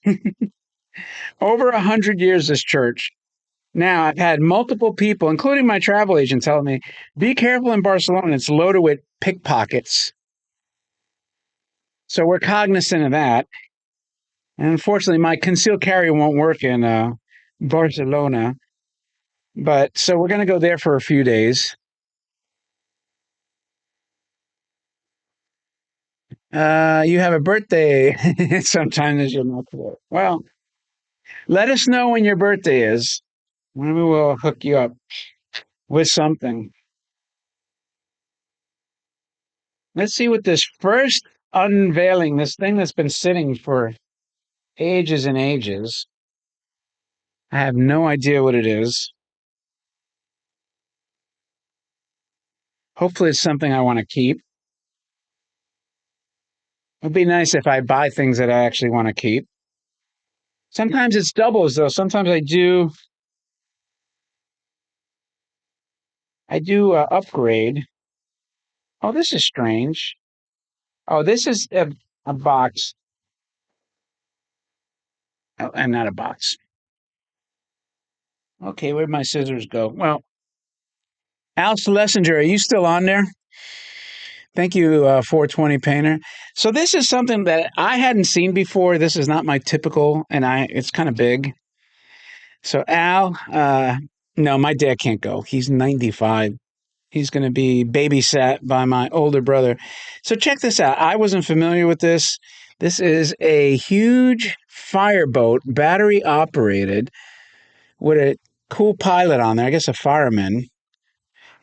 Over 100 years, this church. Now, I've had multiple people, including my travel agent, telling me, be careful in Barcelona. It's loaded with pickpockets. So we're cognizant of that. And unfortunately, my concealed carry won't work in Barcelona. But so we're going to go there for a few days. You have a birthday sometime this year. Well, let us know when your birthday is. Maybe we'll hook you up with something. Let's see what this first unveiling, this thing that's been sitting for ages and ages. I have no idea what it is. Hopefully, it's something I want to keep. It'd be nice if I buy things that I actually want to keep. Sometimes it's doubles though. Sometimes I do upgrade. Oh, this is strange. Oh, this is a box. Oh, and not a box. Okay, where'd my scissors go? Well, Al Schlesinger, are you still on there? Thank you, 420 Painter. So this is something that I hadn't seen before. This is not my typical, and it's kind of big. So Al, no, my dad can't go. He's 95. He's going to be babysat by my older brother. So check this out. I wasn't familiar with this. This is a huge fireboat, battery operated, with cool pilot on there. I guess a fireman.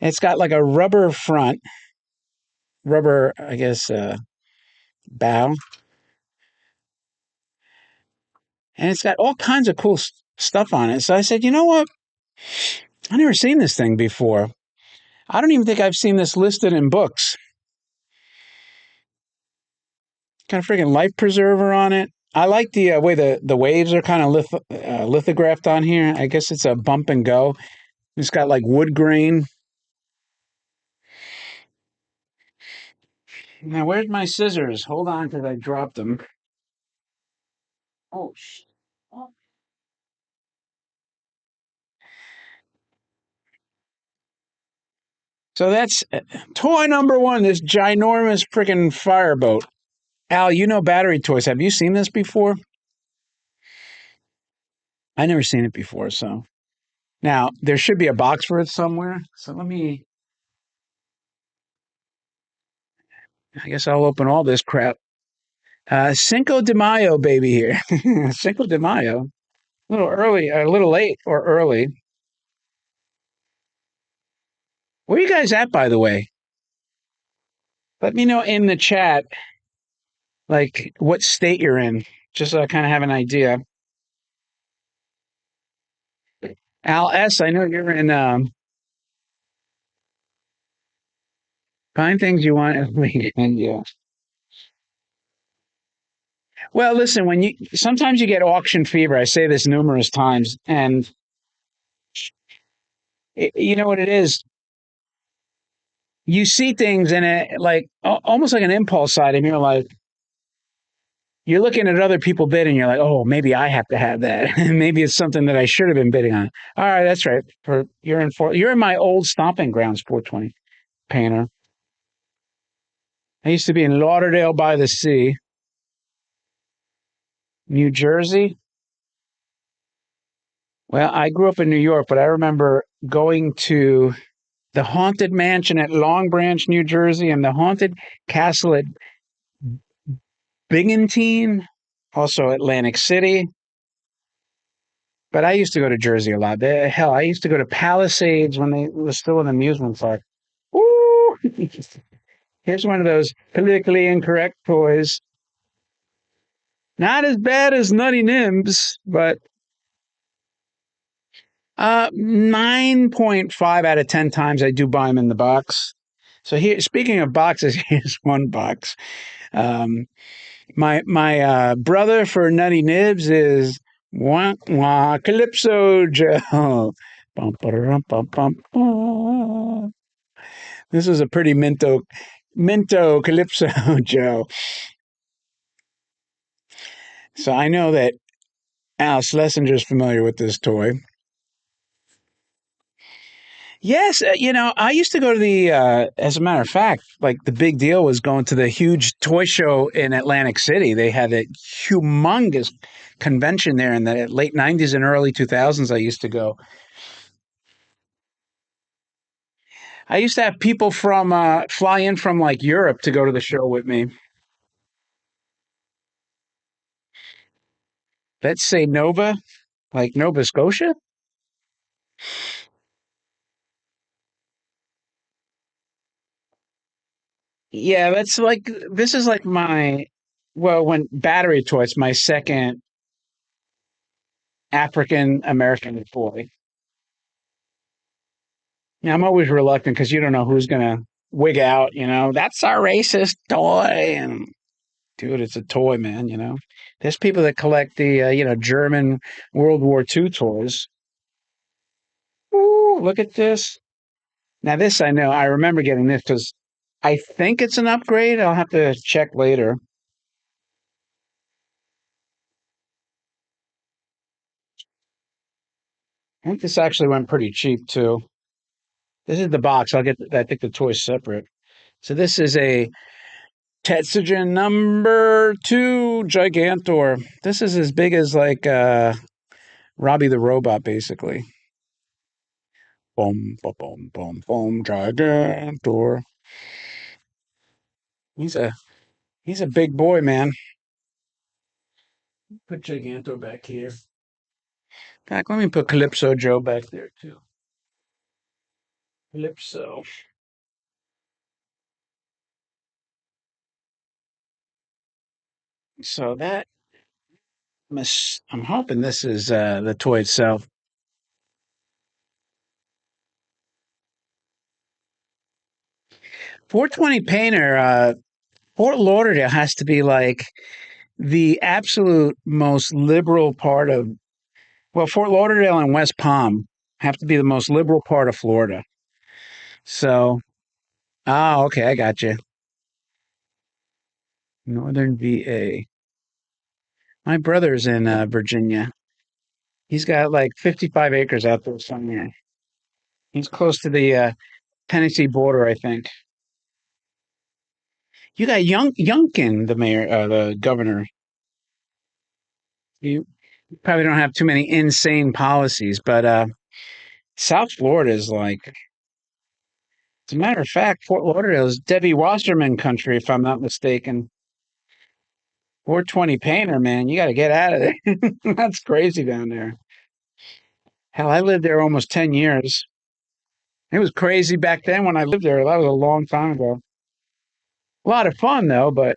It's got like a rubber front, rubber, I guess, bow, and it's got all kinds of cool stuff on it. So I said, you know what? I never seen this thing before. I don't even think I've seen this listed in books. Got a freaking life preserver on it. I like the way the waves are kind of lithographed on here. I guess it's a bump and go. It's got like wood grain. Now, where's my scissors? Hold on, because I dropped them. Oh, oh. So that's toy number one, this ginormous freaking fireboat. Al, you know battery toys. Have you seen this before? I never seen it before, so now there should be a box for it somewhere. So I guess I'll open all this crap. Cinco de Mayo, baby, here. Cinco de Mayo. A little early, a little late or early. Where are you guys at, by the way? Let me know in the chat, like what state you're in, just so I kind of have an idea. Al S, I know you're in find things you want every weekend. Yeah. Well, listen, when you sometimes you get auction fever. I say this numerous times, and you know what it is. You see things in it like almost like an impulse side, and you're looking at other people bid, and you're like, oh, maybe I have to have that. Maybe it's something that I should have been bidding on. All right, that's right. You're in my old stomping grounds, 420 painter. I used to be in Lauderdale by the Sea, New Jersey. Well, I grew up in New York, but I remember going to the Haunted Mansion at Long Branch, New Jersey, and the Haunted Castle at Binghamton, also Atlantic City. But I used to go to Jersey a lot. Hell, I used to go to Palisades when they was still an amusement park. Ooh! Here's one of those politically incorrect toys. Not as bad as Nutty Nimbs, but 9.5 out of 10 times I do buy them in the box. So here, speaking of boxes, here's one box. Um, my brother for Nutty Nibs is Wah Wah Calypso Joe. Bum, ba-dum, bum, bum, bum. This is a pretty Minto Calypso Joe. So I know that Al Schlesinger is familiar with this toy. Yes, I used to go to as a matter of fact, like the big deal was going to the huge toy show in Atlantic City. They had a humongous convention there in the late 90s and early 2000s. I used to go. I used to have people from fly in from like Europe to go to the show with me. Let's say Nova, like Nova Scotia. Yeah, that's like this is like when battery toys, my second African American boy. Yeah, I'm always reluctant because you don't know who's gonna wig out. That's our racist toy, and dude, it's a toy, man. There's people that collect the German World War II toys. Ooh, look at this. Now this I know. I remember getting this because I think it's an upgrade. I'll have to check later. I think this actually went pretty cheap too. This is the box. I think the toy's separate. So this is a Tetsugen number two Gigantor. This is as big as like Robbie the Robot, basically. Boom, boom, boom, boom, boom, Gigantor. He's a he's a big boy, man. Put Gigantor back here. In fact, let me put Calypso Joe back there too. Calypso. So that must, I'm hoping this is the toy itself. 420 Painter, Fort Lauderdale has to be like the absolute most liberal part of, well, Fort Lauderdale and West Palm have to be the most liberal part of Florida. So, oh, okay, I got you. Northern VA. My brother's in Virginia. He's got like 55 acres out there somewhere. He's close to the Tennessee border, I think. You got Youngkin, the mayor, the governor. You probably don't have too many insane policies, but South Florida is like, as a matter of fact, Fort Lauderdale is Debbie Wasserman country, if I'm not mistaken. 420 Painter, man, you got to get out of there. That's crazy down there. Hell, I lived there almost 10 years. It was crazy back then when I lived there. That was a long time ago. A lot of fun, though, but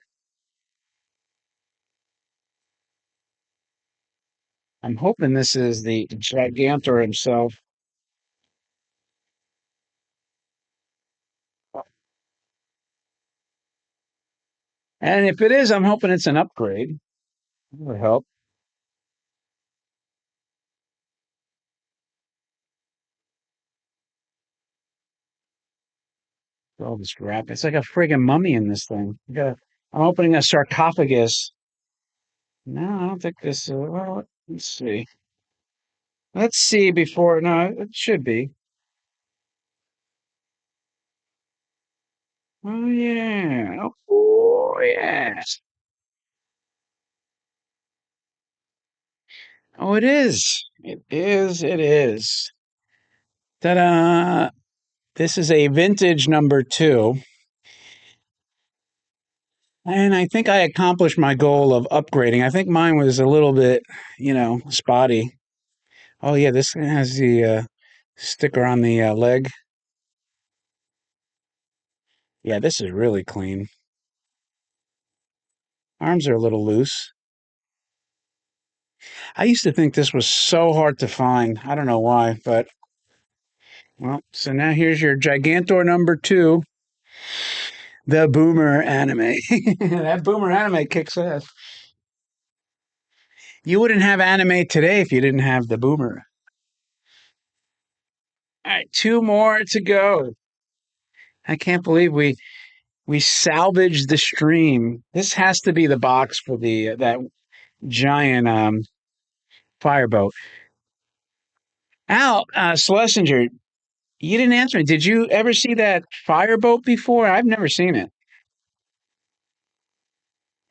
I'm hoping this is the Gigantor himself. And if it is, I'm hoping it's an upgrade. That would help. All this crap. It's like a friggin' mummy in this thing. I'm opening a sarcophagus. No, I don't think this. Well, let's see. Let's see before. No, it should be. Oh yeah. Oh yeah. Oh, it is. It is. It is. Ta-da! This is a vintage number two, and I think I accomplished my goal of upgrading. I think mine was a little bit, spotty. Oh yeah, this has the sticker on the leg. Yeah, this is really clean. Arms are a little loose. I used to think this was so hard to find. I don't know why, but well, so now here's your Gigantor number two, the Boomer anime. That Boomer anime kicks ass. You wouldn't have anime today if you didn't have the Boomer. All right, two more to go. I can't believe we salvaged the stream. This has to be the box for the that giant fireboat. Al Schlesinger, you didn't answer me. Did you ever see that fireboat before? I've never seen it.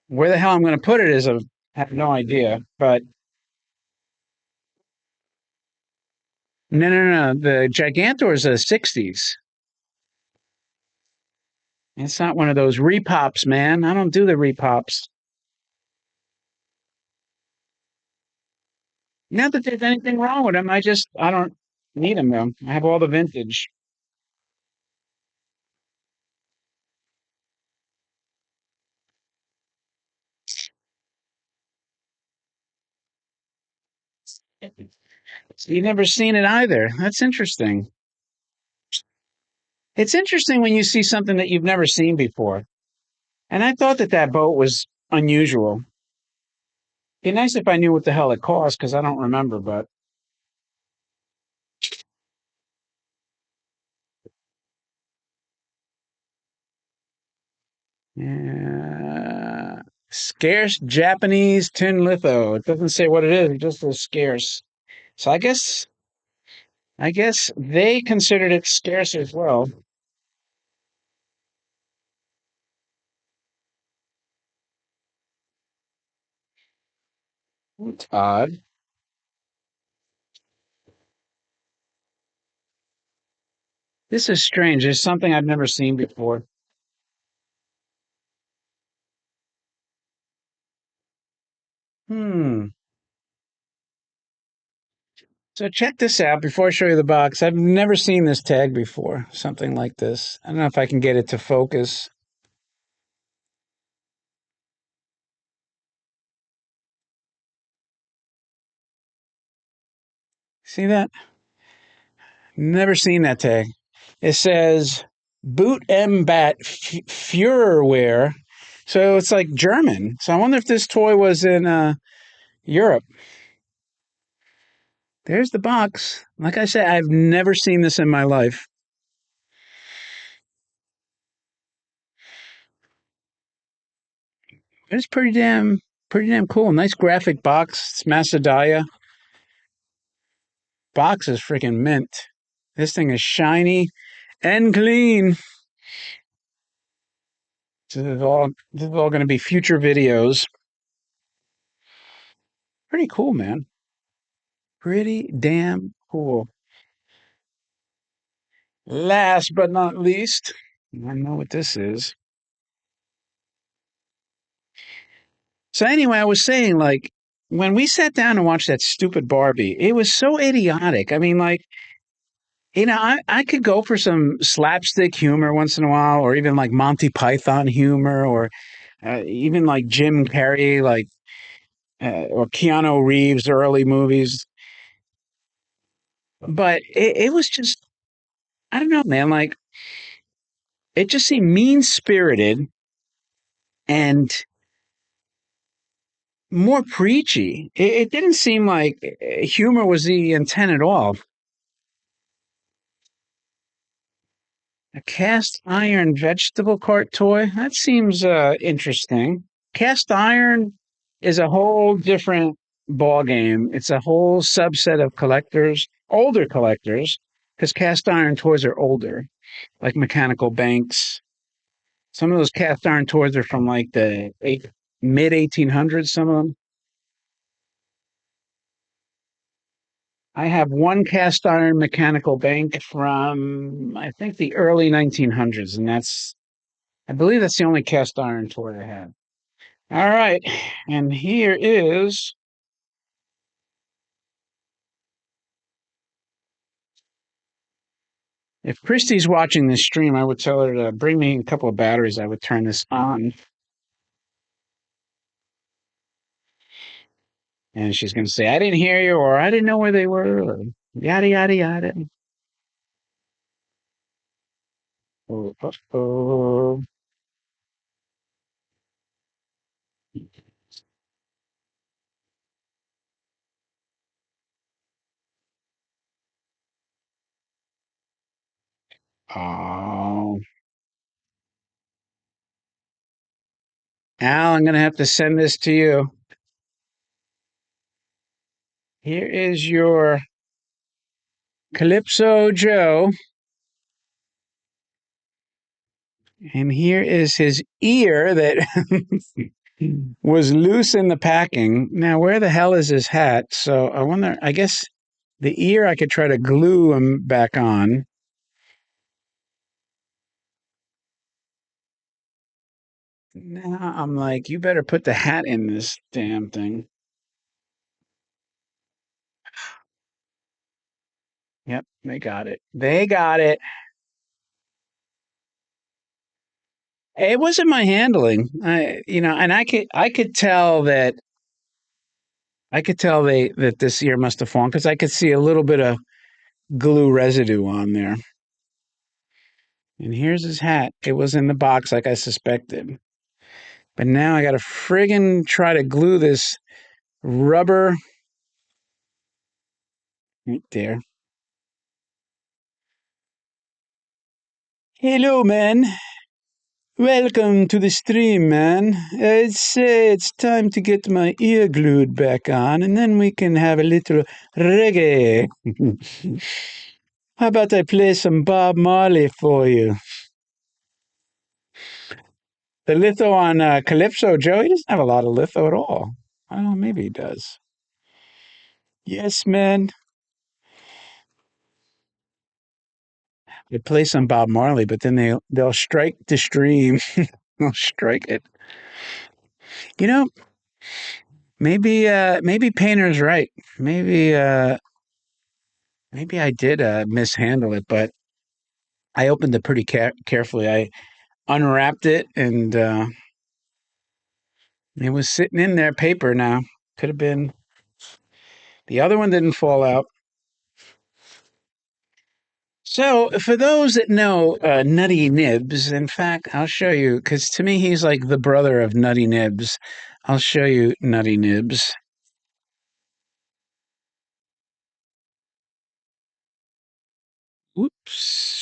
Where the hell I'm going to put it is I have no idea. But no, no, no. The Gigantor is a '60s. It's not one of those repops, man. I don't do the repops. Not that there's anything wrong with them. I don't need them though. I have all the vintage. You've never seen it either. That's interesting. It's interesting when you see something that you've never seen before. And I thought that that boat was unusual. Be nice if I knew what the hell it cost because I don't remember. But yeah, scarce Japanese tin litho. It doesn't say what it is. It just says scarce. So I guess they considered it scarce as well. It's odd. This is strange. It's something I've never seen before. Hmm. So check this out before I show you the box. I've never seen this tag before, something like this. I don't know if I can get it to focus. See that? Never seen that tag. It says Boot M Bat Führerwehr. So it's like German. So I wonder if this toy was in Europe. There's the box. Like I said, I've never seen this in my life. It's pretty damn cool. Nice graphic box. It's Macedaya. Box is freaking mint. This thing is shiny and clean. This is all going to be future videos. Pretty cool, man. Pretty damn cool. Last but not least, I know what this is. So anyway, I was saying, like, when we sat down and watched that stupid Barbie, it was so idiotic. I mean, like, I could go for some slapstick humor once in a while, or even like Monty Python humor, or even like Jim Carrey, like or Keanu Reeves early movies. But it was just, I don't know, man. Like, it just seemed mean spirited and more preachy. It didn't seem like humor was the intent at all. A cast iron vegetable cart toy? That seems interesting. Cast iron is a whole different ball game. It's a whole subset of collectors, older collectors, because cast iron toys are older, like mechanical banks. Some of those cast iron toys are from like the mid 1800s. Some of them. I have one cast iron mechanical bank from I think the early 1900s, and I believe that's the only cast iron toy I have. All right, and here is. If Christy's watching this stream, I would tell her to bring me a couple of batteries. I would turn this on, and she's going to say, "I didn't hear you," or "I didn't know where they were," or yada yada yada. Oh, oh. Oh. Al, I'm going to have to send this to you. Here is your Calypso Joe, and here is his ear that was loose in the packing. Now, where the hell is his hat? So I wonder, I guess the ear I could try to glue him back on. Now I'm like, you better put the hat in this damn thing. Yep, they got it. They got it. It wasn't my handling. And I could tell that this ear must have fallen because I could see a little bit of glue residue on there. And here's his hat. It was in the box like I suspected. But now I got to friggin' try to glue this rubber right there. Hello, man. Welcome to the stream, man. I'd say it's time to get my ear glued back on, and then we can have a little reggae. How about I play some Bob Marley for you? The litho on Calypso Joe, he doesn't have a lot of litho at all. I don't know, maybe he does. Yes, man. They play some Bob Marley, but then they'll strike the stream. They'll strike it. You know, maybe Painter's right. Maybe maybe I did mishandle it, but I opened it pretty carefully. I unwrapped it, and it was sitting in there, paper now. Could have been. The other one didn't fall out. So, for those that know Nutty Nibs, in fact, I'll show you, because to me, he's like the brother of Nutty Nibs. I'll show you Nutty Nibs. Oops.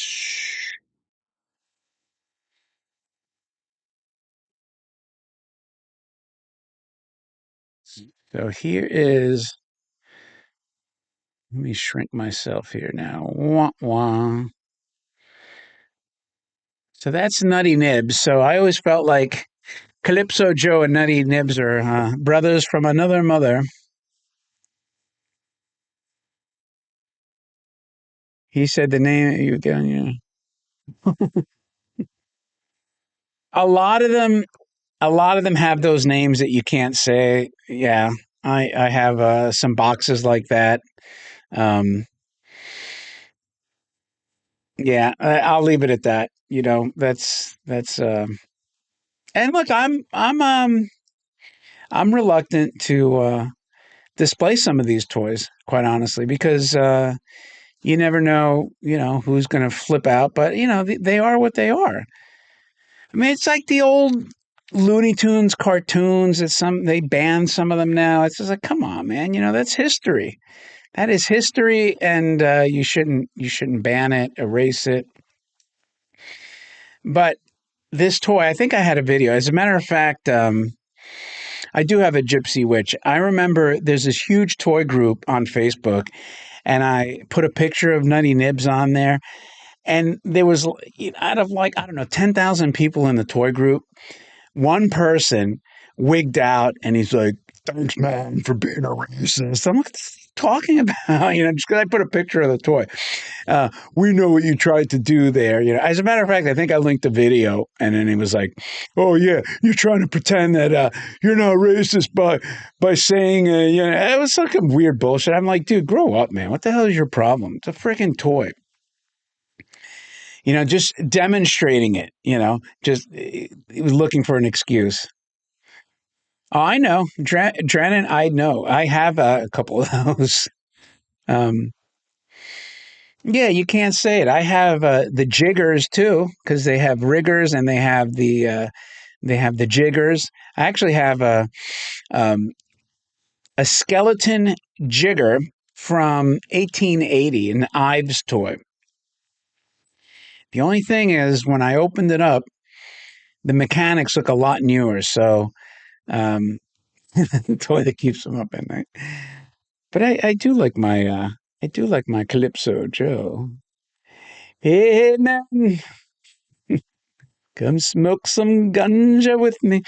So here is, let me shrink myself here now. Wah, wah. So that's Nutty Nibs. So I always felt like Calypso Joe and Nutty Nibs are brothers from another mother. He said the name you get on your. A lot of them, a lot of them have those names that you can't say. Yeah, I have some boxes like that. Um, yeah, I'll leave it at that. You know, that's. And look, I'm reluctant to display some of these toys, quite honestly, because you never know, who's going to flip out. But they are what they are. I mean, it's like the old Looney Tunes cartoons. They banned some of them now. It's just like, come on, man. That's history. That is history, and you shouldn't ban it, erase it. But this toy, I think I had a video. As a matter of fact, I do have a Gypsy Witch. I remember there's this huge toy group on Facebook, and I put a picture of Nutty Nibs on there. And there was, out of like, I don't know, 10,000 people in the toy group, one person wigged out and he's like, thanks, man, for being a racist. I'm like, what are you talking about? Just because I put a picture of the toy. We know what you tried to do there. As a matter of fact, I think I linked the video, and then he was like, "Oh yeah, you're trying to pretend that you're not racist by saying it was like some weird bullshit." I'm like, dude, grow up, man. What the hell is your problem? It's a freaking toy. Just demonstrating it. Just he was looking for an excuse. Oh, I know, Drennan. I know. I have a couple of those. Um, Yeah, you can't say it. I have the jiggers too, because they have riggers and they have the jiggers. I actually have um, a skeleton jigger from 1880, an Ives toy. The only thing is, when I opened it up, the mechanics look a lot newer. So, um, the toy that keeps them up at night. But I do like my Calypso Joe. Hey man, come smoke some ganja with me.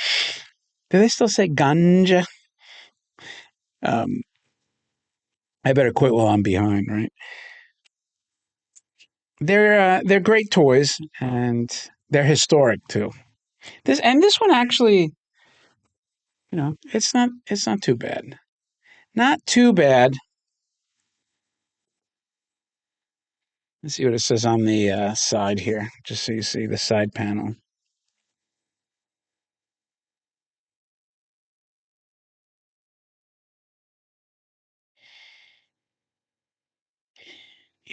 Do they still say ganja? Um, I better quit while I'm behind, right? They're great toys, and they're historic too. This one actually, it's not too bad. Not too bad. Let's see what it says on the side here, just so you see the side panel.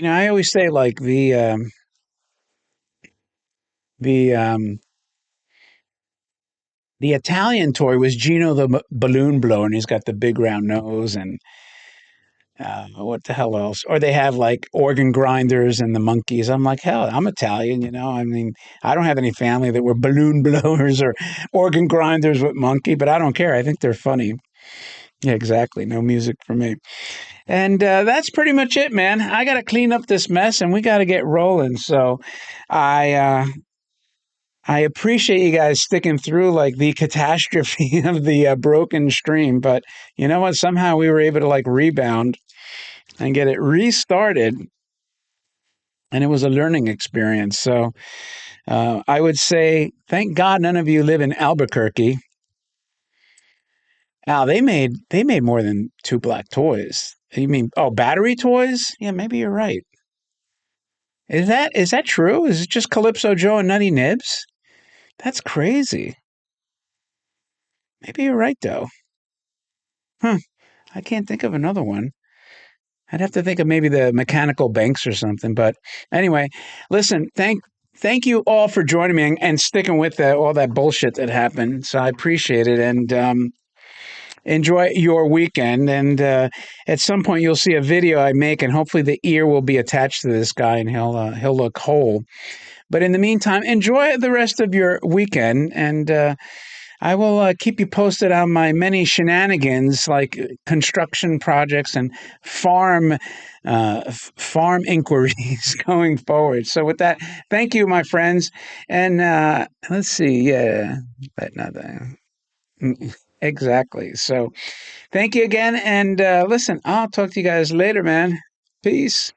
I always say like the Italian toy was Gino the balloon blower, and he's got the big round nose, and what the hell else? Or they have like organ grinders and the monkeys. I'm like, hell, I'm Italian, I mean, I don't have any family that were balloon blowers or organ grinders with monkey, but I don't care. I think they're funny. Yeah, exactly. No music for me. And that's pretty much it, man. I got to clean up this mess, and we got to get rolling. So I uh, I appreciate you guys sticking through like the catastrophe of the broken stream, but you know what? Somehow we were able to like rebound and get it restarted, and it was a learning experience. So I would say, thank God none of you live in Albuquerque. Now they made more than two black toys. You mean, oh, battery toys? Yeah, maybe you're right. Is that true? Is it just Calypso Joe and Nutty Nibs? That's crazy. Maybe you're right though. Huh. I can't think of another one. I'd have to think of maybe the mechanical banks or something. But anyway, listen, thank you all for joining me and sticking with all that bullshit that happened. So I appreciate it, and enjoy your weekend. And at some point, you'll see a video I make, and hopefully the ear will be attached to this guy, and he'll look whole. But in the meantime, enjoy the rest of your weekend, and I will keep you posted on my many shenanigans, like construction projects and farm inquiries going forward. So, with that, thank you, my friends, and let's see, yeah, but nothing exactly. So, thank you again, and listen, I'll talk to you guys later, man. Peace.